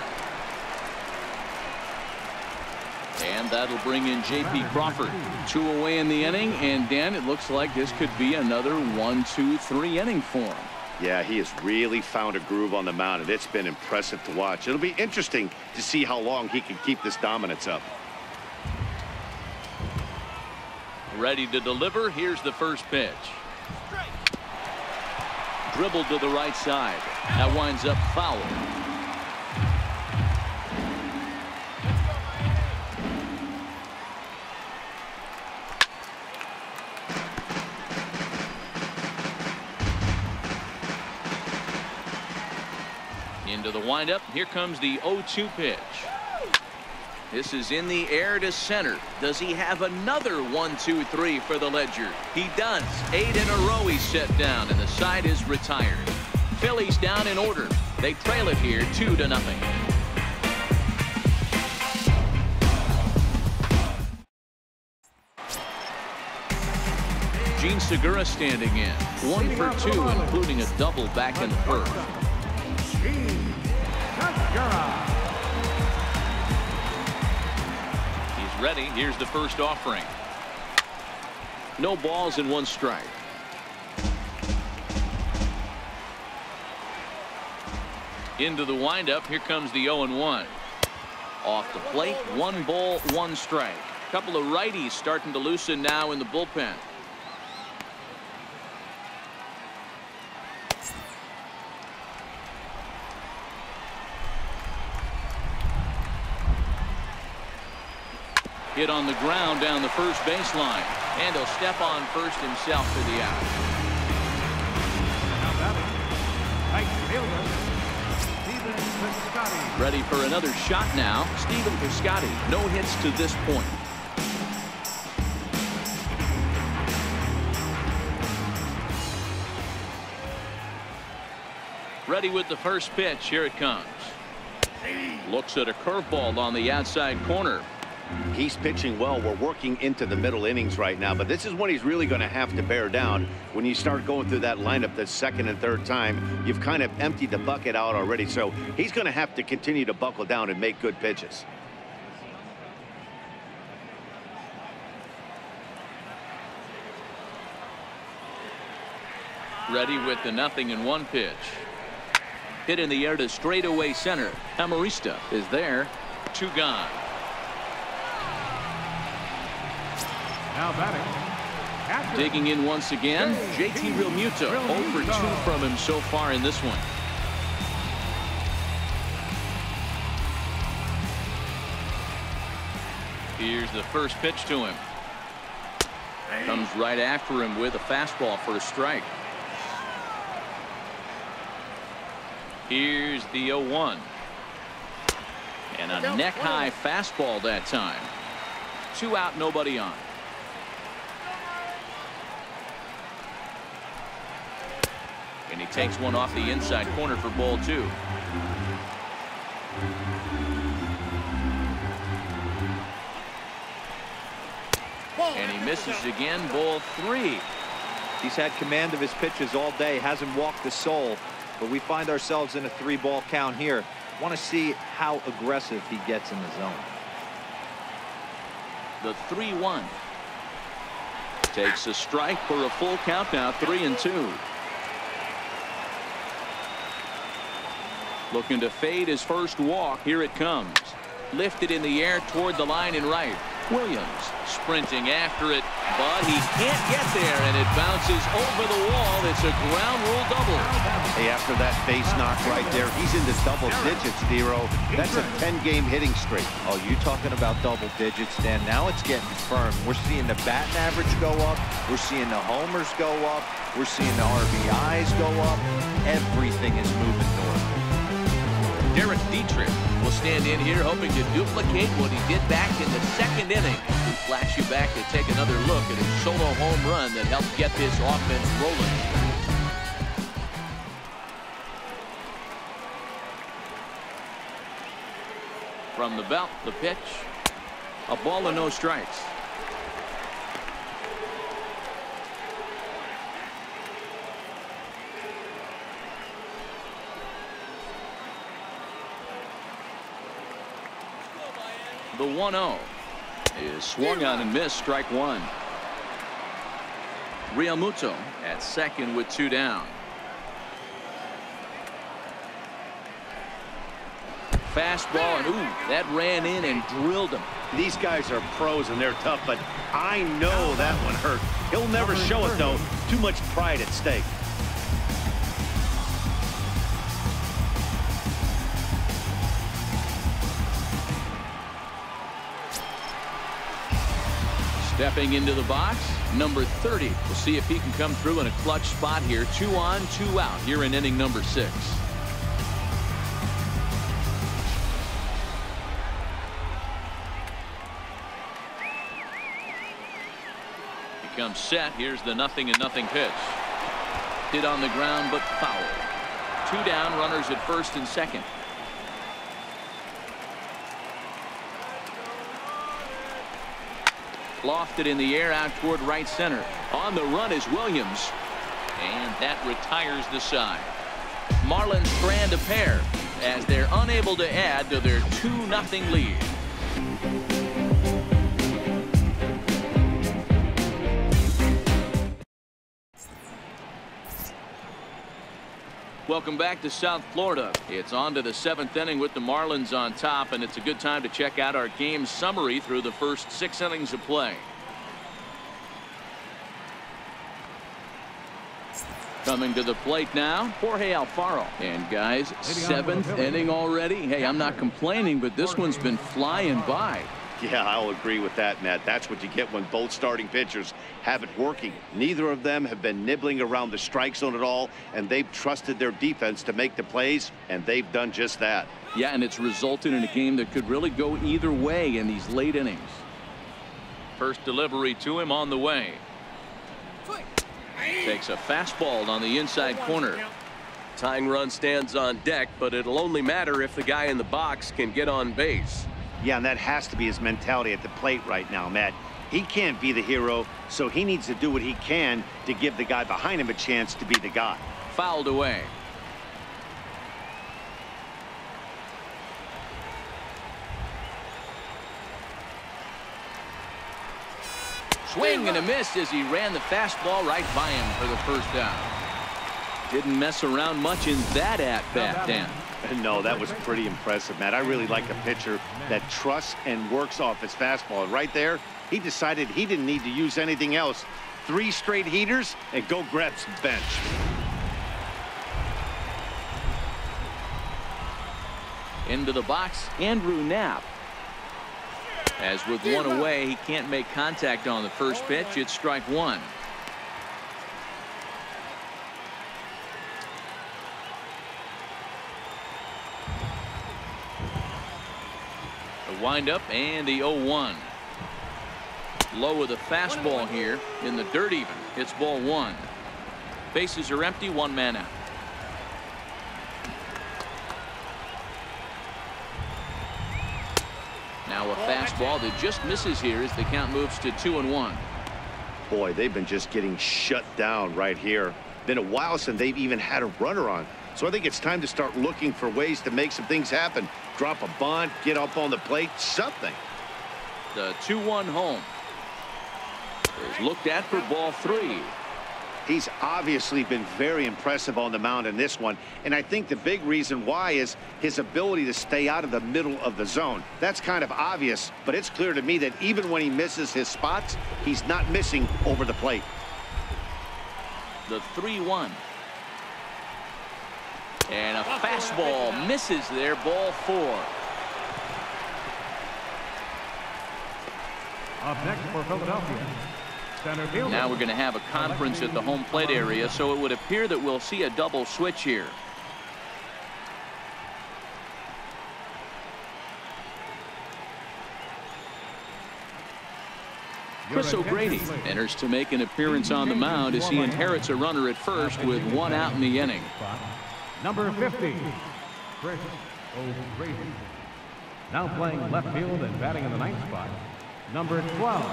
Speaker 1: And that'll bring in J.P. Crawford. 2 away in the inning, and Dan, it looks like this could be another 1-2-3 inning for him.
Speaker 2: Yeah, he has really found a groove on the mound, and it's been impressive to watch. It'll be interesting to see how long he can keep this dominance up.
Speaker 1: Ready to deliver. Here's the first pitch. Dribbled to the right side. That winds up foul. Into the windup. Here comes the 0-2 pitch. This is in the air to center. Does he have another 1-2-3 for the Ledger? He does. 8 in a row he's set down, and the side is retired. Phillies down in order. They trail it here 2-0. Gene Segura standing in. 1 for 2, including a double back in the first.
Speaker 4: Gene Segura.
Speaker 1: Ready. Here's the first offering. No balls and 1 strike. Into the windup. Here comes the 0-1. Off the plate. 1 ball, 1 strike. Couple of righties starting to loosen now in the bullpen. Hit on the ground down the first baseline, and he'll step on first himself for the out.
Speaker 4: Now batting, right fielder, Stephen Piscotty.
Speaker 1: Ready for another shot now. Stephen Piscotty. No hits to this point. Ready with the first pitch. Here it comes. Looks at a curveball on the outside corner.
Speaker 2: He's pitching well. We're working into the middle innings right now, but this is when he's really going to have to bear down. When you start going through that lineup the second and third time, you've kind of emptied the bucket out already, so he's going to have to continue to buckle down and make good pitches.
Speaker 1: Ready with the 0-1 pitch. Hit in the air to straightaway center. Amarista is there. 2 gone.
Speaker 4: Now batting, catcher.
Speaker 1: Digging in once again, JT Realmuto. 0 for 2 from him so far in this one. Here's the first pitch to him. Comes right after him with a fastball for a strike. Here's the 0-1. And a neck-high fastball that time. 2 out, nobody on. And he takes one off the inside corner for ball 2. And he misses again. Ball 3.
Speaker 3: He's had command of his pitches all day. Hasn't walked a soul. But we find ourselves in a 3-ball count here. Want to see how aggressive he gets in the zone.
Speaker 1: The 3-1. Takes a strike for a full count now. 3-2. Looking to fade his first walk. Here it comes. Lifted in the air toward the line and right. Williams sprinting after it, but he can't get there, and it bounces over the wall. It's a ground rule double.
Speaker 2: Hey, after that base knock right there, he's into double digits, Dero. That's a 10-game hitting streak.
Speaker 3: Oh, you talking about double digits, Dan? Now it's getting firm. We're seeing the batting average go up. We're seeing the homers go up. We're seeing the RBIs go up. Everything is moving north.
Speaker 1: Derek Dietrich will stand in here hoping to duplicate what he did back in the second inning. We flash you back to take another look at his solo home run that helped get this offense rolling. From the belt, the pitch. A ball and no strikes. The 1-0 is swung on and missed. Strike 1. Realmuto at second with 2 down. fastball, and ooh, that ran in and drilled him.
Speaker 2: These guys are pros and they're tough, but I know that one hurt. He'll never show it, though. Too much pride at stake.
Speaker 1: Stepping into the box, number 30. We'll see if he can come through in a clutch spot here. 2 on, 2 out here in inning number 6. Comes set. Here's the 0-0 pitch. Hit on the ground, but foul. 2 down, runners at first and second. Lofted in the air out toward right center. On the run is Williams, and that retires the side. Marlins strand a pair as they're unable to add to their 2-0 lead. Welcome back to South Florida. It's on to the 7th inning with the Marlins on top, and it's a good time to check out our game summary through the first 6 innings of play. Coming to the plate now, Jorge Alfaro. And guys, 7th inning already. Hey, I'm not complaining, but this one's been flying by.
Speaker 2: Yeah, I'll agree with that, Matt. That's what you get when both starting pitchers have it working. Neither of them have been nibbling around the strike zone at all, and they've trusted their defense to make the plays, and they've done just that.
Speaker 1: Yeah, and it's resulted in a game that could really go either way in these late innings. First delivery to him on the way. Takes a fastball on the inside corner.
Speaker 6: Tying run stands on deck, but it'll only matter if the guy in the box can get on base.
Speaker 2: Yeah, and that has to be his mentality at the plate right now, Matt. He can't be the hero, so he needs to do what he can to give the guy behind him a chance to be the guy.
Speaker 1: Fouled away. Swing and a miss as he ran the fastball right by him for the first down. Didn't mess around much in that at-bat, Dan.
Speaker 2: No, that was pretty impressive, Matt. I really like a pitcher that trusts and works off his fastball. And right there, he decided he didn't need to use anything else. 3 straight heaters and go grab some bench.
Speaker 1: Into the box, Andrew Knapp. As with one away, he can't make contact on the first pitch. It's strike 1. The windup and the 0-1. Low with a fastball here in the dirt even. It's ball 1. Bases are empty, 1 man out. Now a fastball that just misses here as the count moves to 2-1.
Speaker 2: Boy, they've been just getting shut down right here. Been a while since they've even had a runner on. So I think it's time to start looking for ways to make some things happen. Drop a bunt, get up on the plate, something.
Speaker 1: The 2-1 home is looked at for ball 3.
Speaker 2: He's obviously been very impressive on the mound in this one, and I think the big reason why is his ability to stay out of the middle of the zone. That's kind of obvious, but it's clear to me that even when he misses his spots, he's not missing over the plate.
Speaker 1: The 3-1. And a fastball misses there, ball 4.
Speaker 4: Up next for Philadelphia, center fielder.
Speaker 1: Now we're going to have a conference at the home plate area, so it would appear that we'll see a double switch here. Chris O'Grady enters to make an appearance on the mound as he inherits a runner at first with 1 out in the inning.
Speaker 4: Number 50, Chris O'Grady. Now playing left field and batting in the 9th spot, number 12.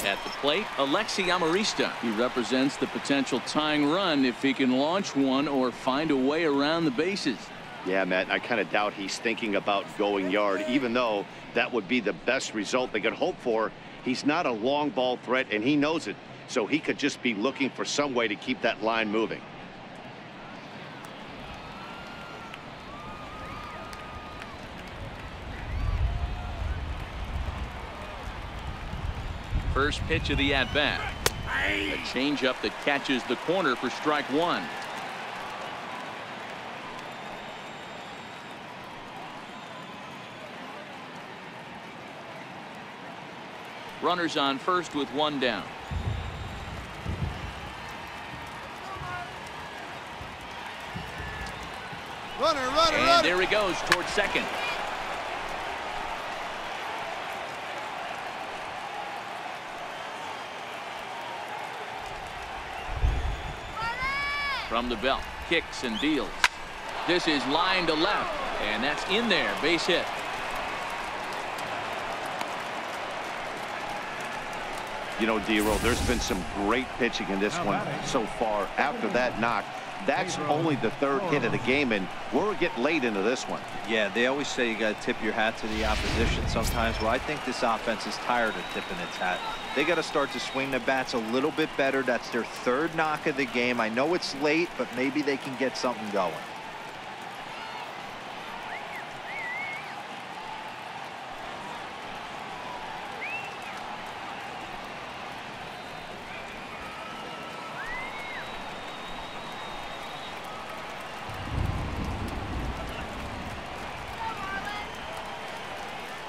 Speaker 1: At the plate, Alexi Amarista. He represents the potential tying run if he can launch one or find a way around the bases.
Speaker 2: Yeah, Matt, I kind of doubt he's thinking about going yard, even though that would be the best result they could hope for. He's not a long ball threat, and he knows it. So he could just be looking for some way to keep that line moving.
Speaker 1: First pitch of the at-bat. A changeup that catches the corner for strike one. Runners on first with one down. And there he goes towards second. From the belt, kicks and deals. This is line to left, and that's in there. Base hit.
Speaker 2: You know, D-Roll, there's been some great pitching in this one so far. After that knock, that's only the third hit of the game, and we're getting late into this one.
Speaker 3: Yeah, they always say you got to tip your hat to the opposition sometimes. Well, I think this offense is tired of tipping its hat. They got to start to swing the bats a little bit better. That's their third knock of the game. I know it's late, but maybe they can get something going.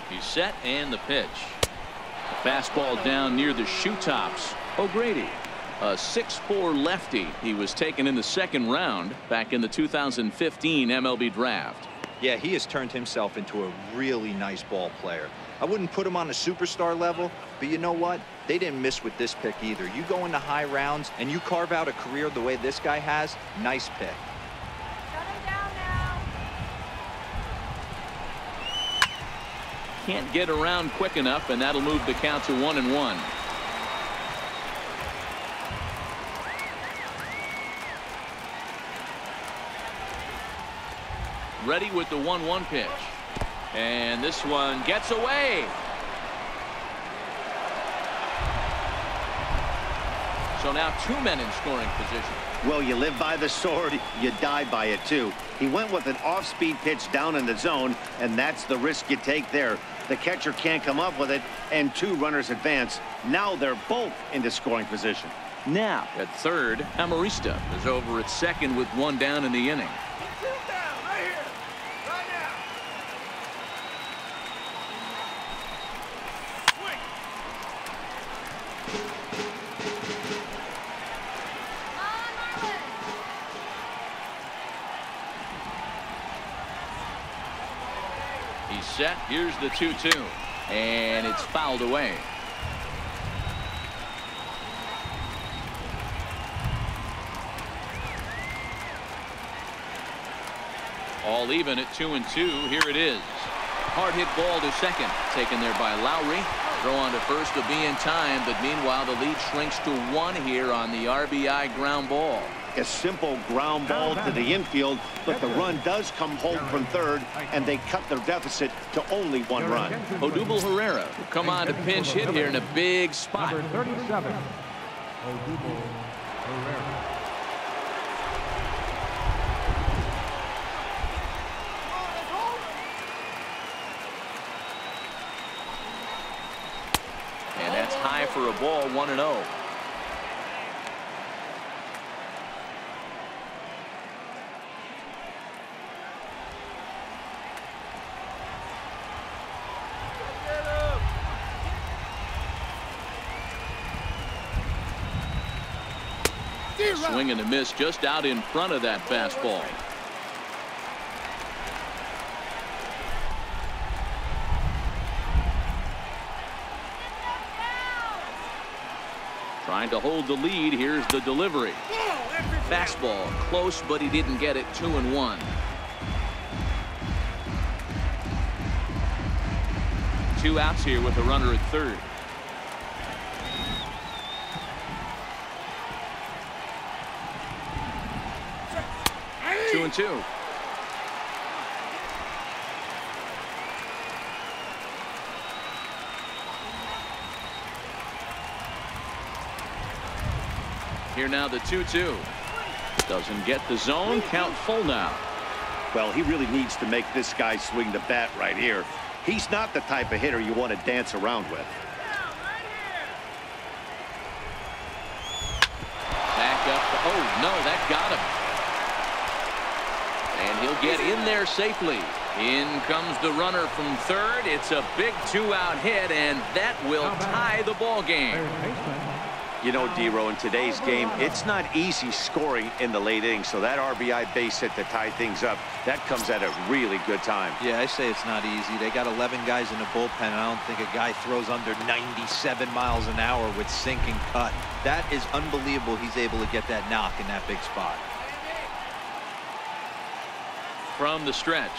Speaker 1: He's set and the pitch. Fastball down near the shoe tops. O'Grady, a 6'4" lefty. He was taken in the second round back in the 2015 MLB draft.
Speaker 3: Yeah, he has turned himself into a really nice ball player. I wouldn't put him on a superstar level, but you know what? They didn't miss with this pick either. You go into high rounds and you carve out a career the way this guy has. Nice pick.
Speaker 1: Can't get around quick enough, and that'll move the count to 1-1. Ready with the 1-1 pitch, and this one gets away. So now two men in scoring position.
Speaker 2: Well, you live by the sword, you die by it too. He went with an off-speed pitch down in the zone, and that's the risk you take there. The catcher can't come up with it, and two runners advance. Now they're both into scoring position.
Speaker 1: Now at third, Amarista is over at second with one down in the inning.
Speaker 5: Two down, right here, right now. Swing.
Speaker 1: He's set. Here's the 2-2, and it's fouled away. All even at 2-2. Here it is. Hard hit ball to second, taken there by Lowry. Throw on to first will be in time, but meanwhile the lead shrinks to 1 here on the RBI ground ball.
Speaker 2: A simple ground ball to the infield, but the run does come home from third, and they cut their deficit to only 1 run.
Speaker 1: Odubel Herrera will come on to pinch hit here in a big spot.
Speaker 4: Number 37, Odubel Herrera.
Speaker 1: And that's high for a ball, 1-0. Swing and a miss just out in front of that fastball. Trying to hold the lead. Here's the delivery. Fastball close, but he didn't get it. 2-1. Two outs here with a runner at third. Two and two. Here now the 2-2. Doesn't get the zone. Count full now.
Speaker 2: Well, he really needs to make this guy swing the bat right here. He's not the type of hitter you want to dance around with.
Speaker 1: no, that got him. And he'll get in there safely. In comes the runner from third. It's a big 2-out hit, and that will tie the ball game.
Speaker 2: You know, D-Row, in today's game, it's not easy scoring in the late innings, so that RBI base hit to tie things up, that comes at a really good time.
Speaker 3: Yeah, I say it's not easy. They got 11 guys in the bullpen, and I don't think a guy throws under 97 miles an hour with sinking cut. That is unbelievable he's able to get that knock in that big spot.
Speaker 1: From the stretch,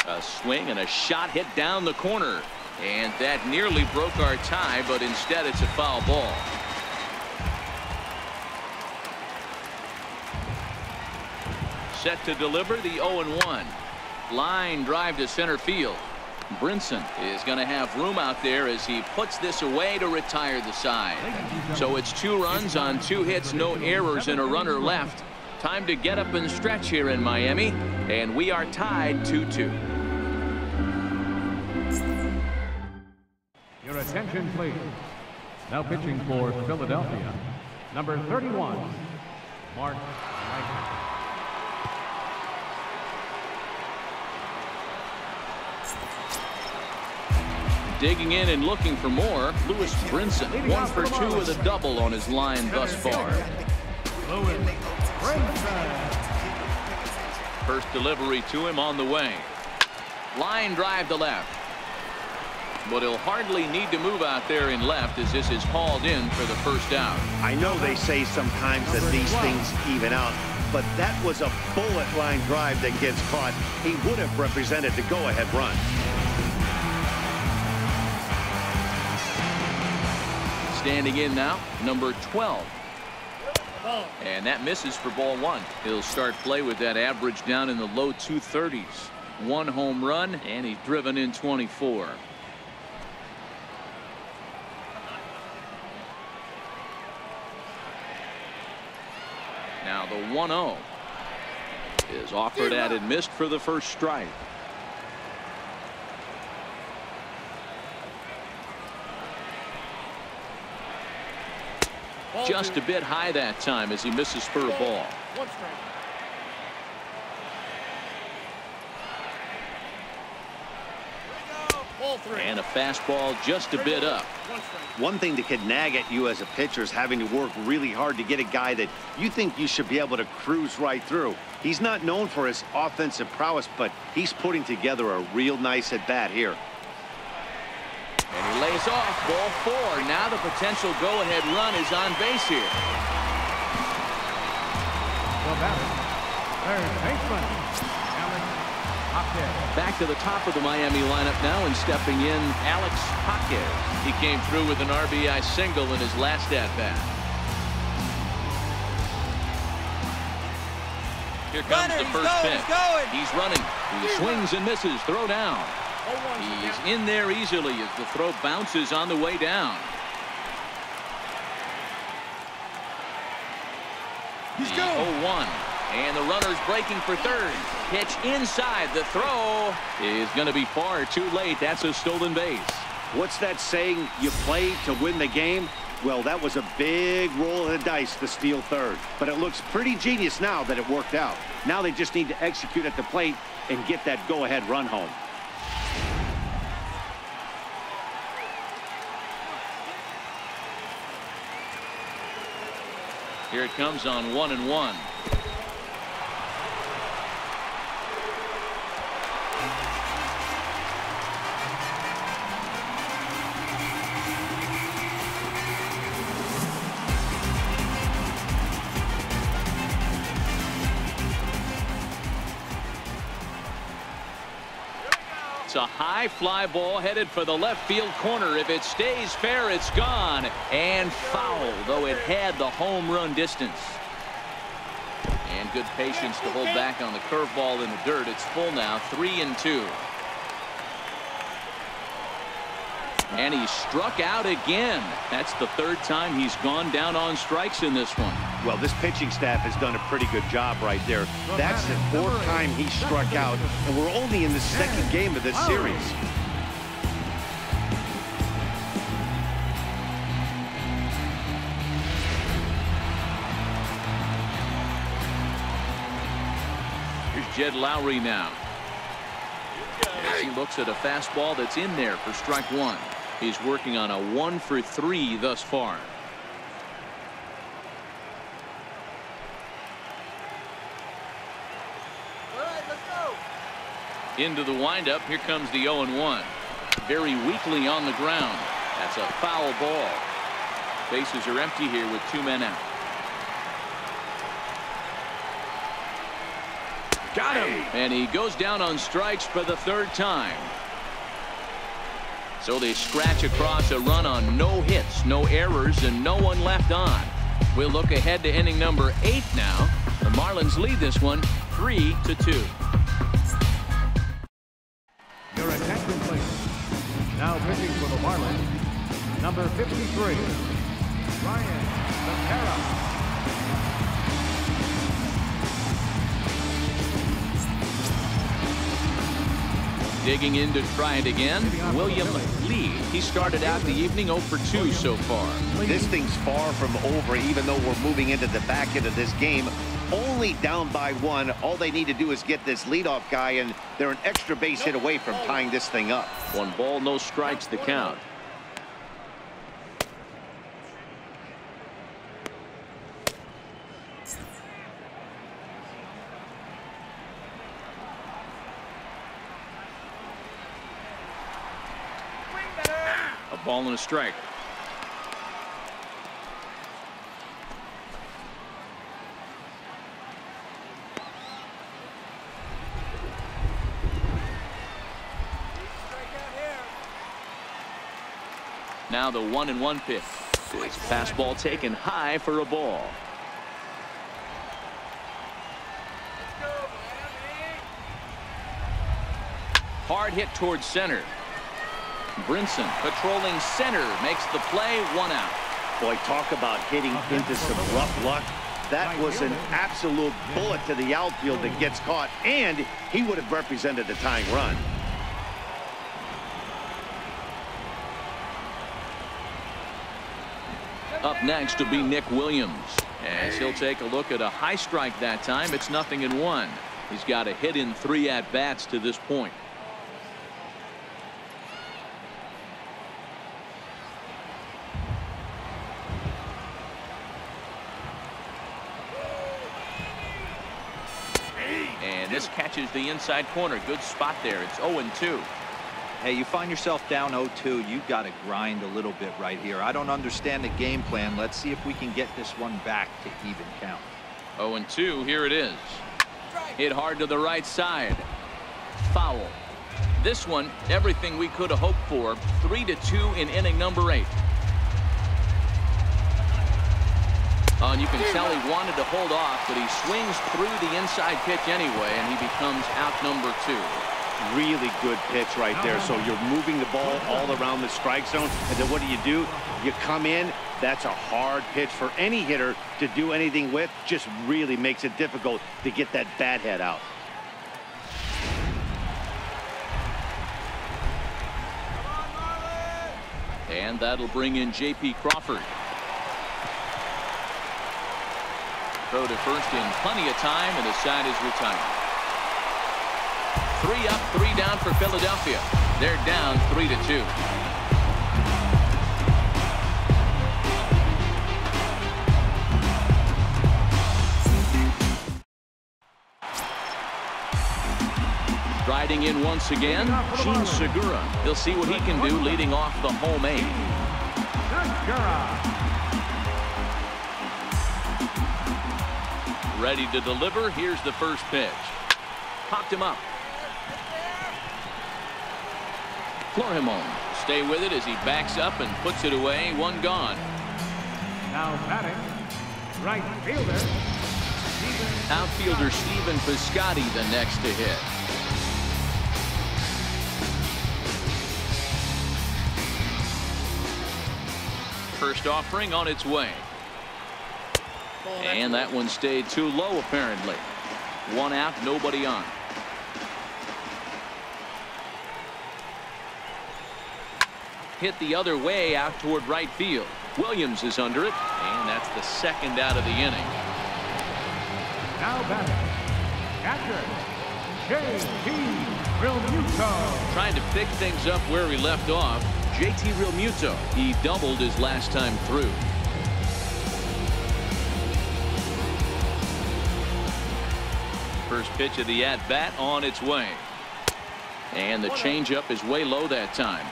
Speaker 1: a swing and a shot hit down the corner, and that nearly broke our tie, but instead it's a foul ball. Set to deliver the 0-1. Line drive to center field. Brinson is going to have room out there as he puts this away to retire the side. So it's 2 runs on 2 hits, no errors, and a runner left. Time to get up and stretch here in Miami, and we are tied 2-2.
Speaker 4: Your attention, please. Now pitching for Philadelphia, number 31, Mark Knight.
Speaker 1: Digging in and looking for more, Lewis Brinson, 1 for 2 with a double on his line thus far. First delivery to him on the way. Line drive to left. But he'll hardly need to move out there in left as this is hauled in for the first out.
Speaker 2: I know they say sometimes that these things even out, but that was a bullet line drive that gets caught. He would have represented the go-ahead run.
Speaker 1: Standing in now, number 12. And that misses for ball 1. He'll start play with that average down in the low 230s. 1 home run, and he's driven in 24. Now the 1-0 is offered at and missed for the first strike. Just a bit high that time as he misses for a ball. And a fastball just a bit up.
Speaker 2: One thing that could nag at you as a pitcher is having to work really hard to get a guy that you think you should be able to cruise right through. He's not known for his offensive prowess, but he's putting together a real nice at-bat here.
Speaker 1: And he lays off ball 4. Now the potential go-ahead run is on base here.
Speaker 4: The batter, third baseman,
Speaker 1: back to the top of the Miami lineup now, and stepping in, Alex Jaquez. He came through with an RBI single in his last at-bat. Here comes the first pitch. He's running. He swings and misses. Throw down. He's in there easily as the throw bounces on the way down. The 0-1. And the runner's breaking for third. Pitch inside. The throw is going to be far too late. That's a stolen base.
Speaker 2: What's that saying? You play to win the game? Well, that was a big roll of the dice to steal third. But it looks pretty genius now that it worked out. Now they just need to execute at the plate and get that go-ahead run home.
Speaker 1: Here it comes on 1-1. It's a high fly ball headed for the left field corner. If it stays fair, it's gone. And foul, though it had the home run distance. And good patience to hold back on the curveball in the dirt. It's full now, 3-2. And he struck out again. That's the third time he's gone down on strikes in this one.
Speaker 2: Well, this pitching staff has done a pretty good job right there. That's the 4th time he struck out, and we're only in the 2nd game of this series.
Speaker 1: Here's Jed Lowry now. As he looks at a fastball that's in there for strike one. He's working on a 1 for 3 thus far.
Speaker 5: All right, let's go.
Speaker 1: Into the windup. Here comes the 0-1. Very weakly on the ground. That's a foul ball. Bases are empty here with 2 men out. Got him. And he goes down on strikes for the 3rd time. So they scratch across a run on no hits, no errors, and no one left on. We'll look ahead to inning number 8 now. The Marlins lead this one 3-2.
Speaker 4: Your attention, please. Now pitching for the Marlins, number 53, Ryan Becerra.
Speaker 1: Digging in to try it again, William Lee. He started out the evening 0 for 2 so far.
Speaker 2: This thing's far from over, even though we're moving into the back end of this game. Only down by 1. All they need to do is get this leadoff guy, and they're an extra base hit away from tying this thing up.
Speaker 1: 1 ball, no strikes, the count. A ball and a strike. Now the 1-1 pitch. It's fastball taken high for a ball. Hard hit towards center. Brinson patrolling center makes the play. 1 out.
Speaker 2: Boy, talk about hitting into some rough luck. That was an absolute bullet to the outfield that gets caught, and he would have represented the tying run.
Speaker 1: Up next will be Nick Williams, as he'll take a look at a high strike that time. It's 0-1. He's got a hit in 3 at-bats to this point. And this catches the inside corner. Good spot there. It's 0-2.
Speaker 3: Hey, you find yourself down 0-2, you've got to grind a little bit right here. I don't understand the game plan. Let's see if we can get this one back to even count.
Speaker 1: 0-2, here it is. Hit hard to the right side. Foul. This one, everything we could have hoped for. 3-2 in inning number 8. And you can tell he wanted to hold off, but he swings through the inside pitch anyway, and he becomes out number 2.
Speaker 2: Really good pitch right there. So you're moving the ball all around the strike zone, and then what do? You come in. That's a hard pitch for any hitter to do anything with. Just really makes it difficult to get that bat head out.
Speaker 1: And that'll bring in J.P. Crawford. Throw to first in plenty of time, and the side is retired. 3 up, 3 down for Philadelphia. They're down 3-2. Riding in once again, Gene Segura. He'll see what he can do leading off the home 8. Ready to deliver. Here's the first pitch. Popped him up. Florimon stay with it as he backs up and puts it away. 1 gone.
Speaker 4: Now batting, right fielder.
Speaker 1: Outfielder Stephen Piscotty the next to hit. First offering on its way. And that one stayed too low apparently. 1 out, nobody on. Hit the other way out toward right field. Williams is under it, and that's the 2nd out of the inning.
Speaker 4: Now batting, Catcher, J.T. Realmuto.
Speaker 1: Trying to pick things up where he left off. J.T. Realmuto. He doubled his last time through. First pitch of the at-bat on its way. And the changeup is way low that time.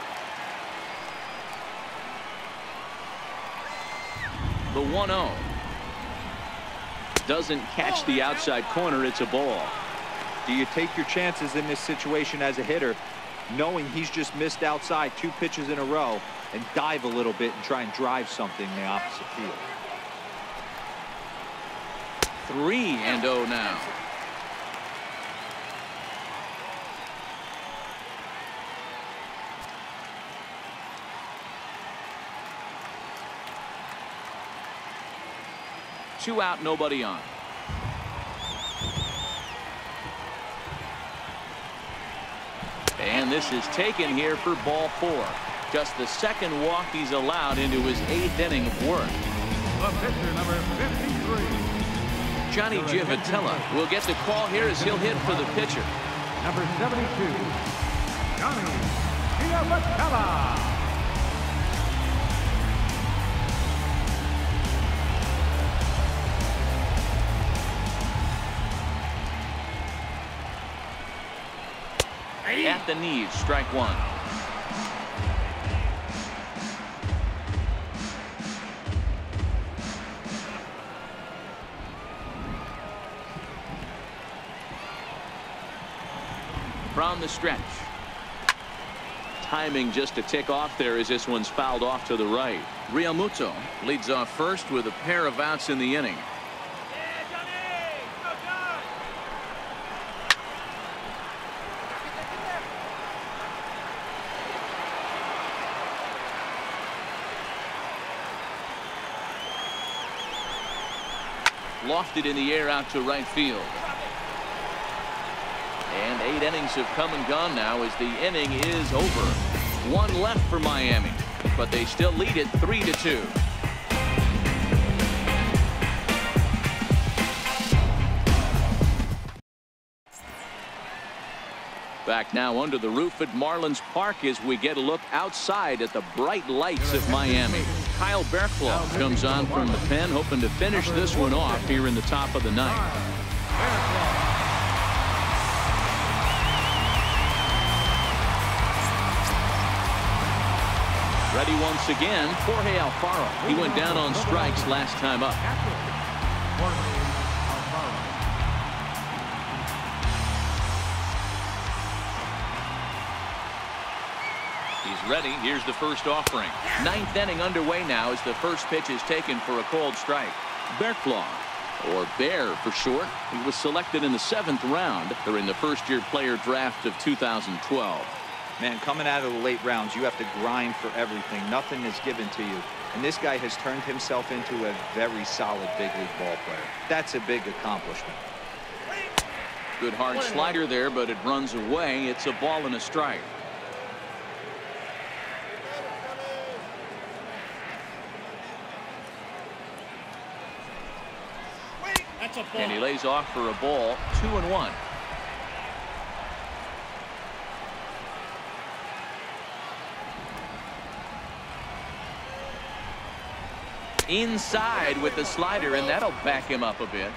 Speaker 1: The 1-0. Doesn't catch the outside corner. It's a ball.
Speaker 3: Do you take your chances in this situation as a hitter, knowing he's just missed outside 2 pitches in a row, and dive a little bit and try and drive something in the opposite field?
Speaker 1: 3-0 now. Two out, nobody on. And this is taken here for ball 4. Just the second walk he's allowed into his 8th inning of work.
Speaker 4: The pitcher, number 53.
Speaker 1: Johnny Givotella will get the call here as he'll hit for the pitcher.
Speaker 4: Number 72, Johnny Givotella.
Speaker 1: At the knees, strike 1. From the stretch. Timing just a tick off there as this one's fouled off to the right. Realmuto leads off first with a pair of outs in the inning. Lofted in the air out to right field. And 8 innings have come and gone now as the inning is over. 1 left for Miami, but they still lead it 3-2. Back now under the roof at Marlins Park as we get a look outside at the bright lights of Miami. Kyle Berklaw comes on from the pen, hoping to finish this one off here in the top of the 9th. Ready once again, Jorge Alfaro. He went down on strikes last time up. He's ready. Here's the first offering. 9th inning underway now as the first pitch is taken for a called strike. Berklaw, or Bear for short. He was selected in the 7th round during the first-year player draft of 2012.
Speaker 3: Man, coming out of the late rounds, you have to grind for everything. Nothing is given to you. And this guy has turned himself into a very solid big league ball player. That's a big accomplishment.
Speaker 1: Good hard slider there, but it runs away. It's a ball and a strike. And he lays off for a ball. 2-1. Inside with the slider, and that'll back him up a bit.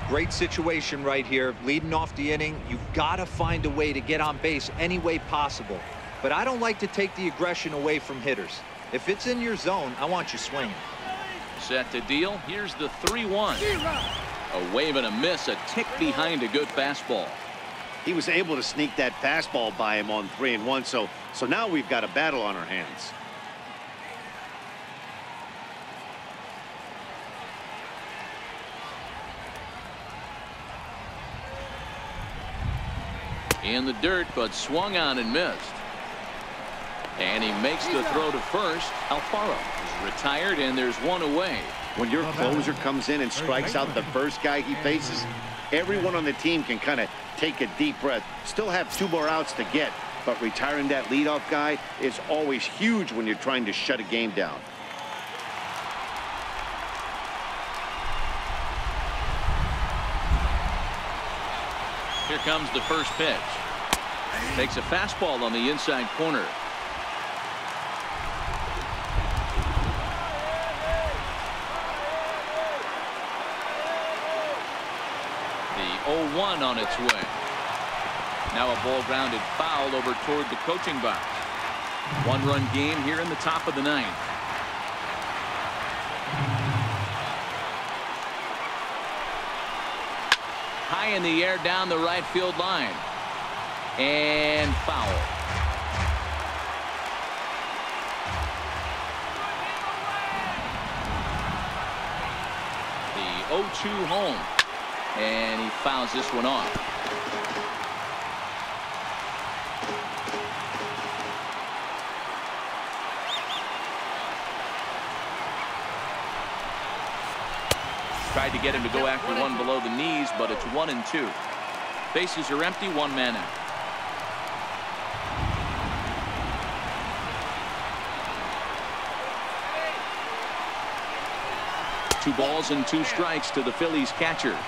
Speaker 3: Great situation right here. Leading off the inning, you've got to find a way to get on base any way possible. But I don't like to take the aggression away from hitters. If it's in your zone, I want you swinging.
Speaker 1: Set to deal. Here's the 3-1. A wave and a miss, a tick behind a good fastball.
Speaker 2: He was able to sneak that fastball by him on 3-1, so now we've got a battle on our hands.
Speaker 1: In the dirt, but swung on and missed. And he makes the throw to first. Alfaro is retired, and there's one away.
Speaker 2: When your closer comes in and strikes out the first guy he faces, everyone on the team can kind of take a deep breath. Still have 2 more outs to get, but retiring that leadoff guy is always huge when you're trying to shut a game down.
Speaker 1: Here comes the first pitch. Takes a fastball on the inside corner. The 0-1 on its way. Now a ball grounded foul over toward the coaching box. One-run game here in the top of the ninth. High in the air down the right field line. And foul. The 0-2 home. And he fouls this one off. Tried to get him to go after one below the knees, but it's 1-2. Bases are empty, one man out. Two balls and two strikes to the Phillies catcher.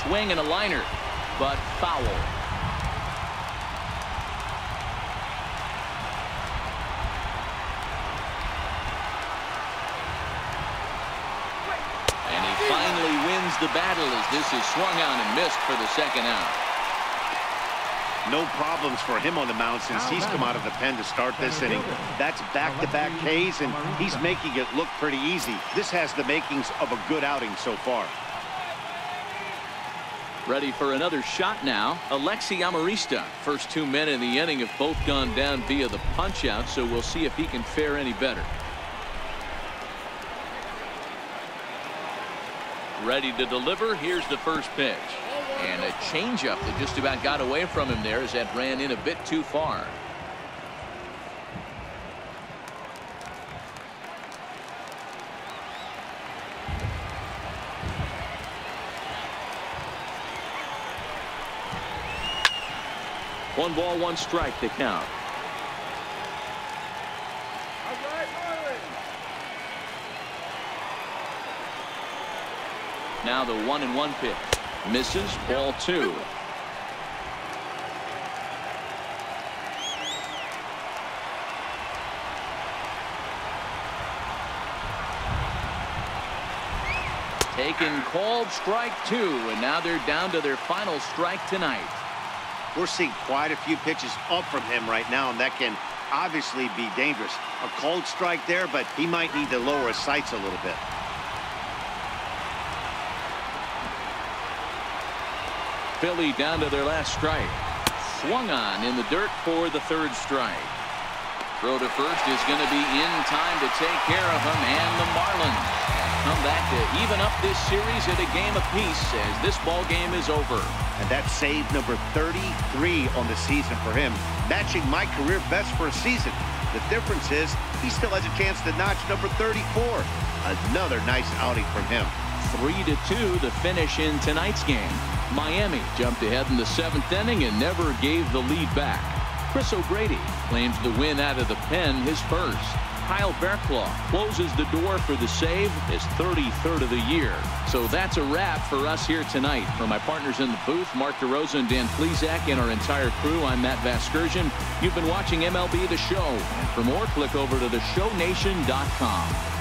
Speaker 1: Swing and a liner, but foul. Finally wins the battle as this is swung on and missed for the second out.
Speaker 2: No problems for him on the mound since he's come out of the pen to start this inning. That's back-to-back Ks, and he's making it look pretty easy. This has the makings of a good outing so far.
Speaker 1: Ready for another shot now. Alexi Amarista. First 2 men in the inning have both gone down via the punch-out, so we'll see if he can fare any better. Ready to deliver. Here's the first pitch. And a changeup that just about got away from him there as that ran in a bit too far. One ball, one strike to count. Now the 1-1 pitch. Misses, ball 2. Taken, called, strike 2, and now they're down to their final strike tonight.
Speaker 2: We're seeing quite a few pitches up from him right now, and that can obviously be dangerous. A cold strike there, but he might need to lower his sights a little bit.
Speaker 1: Philly down to their last strike. Swung on in the dirt for the third strike. Throw to first is going to be in time to take care of him, and the Marlins come back to even up this series at a game apiece as this ball game is over.
Speaker 2: And that's save number 33 on the season for him, matching my career best for a season. The difference is he still has a chance to notch number 34. Another nice outing from him.
Speaker 1: 3-2 the finish in tonight's game. Miami jumped ahead in the 7th inning and never gave the lead back. Chris O'Grady claims the win out of the pen, his first. Kyle Bearclaw closes the door for the save, his 33rd of the year. So that's a wrap for us here tonight. For my partners in the booth, Mark DeRosa and Dan Plesac, and our entire crew, I'm Matt Vasgersian. You've been watching MLB The Show. And for more, click over to theshownation.com.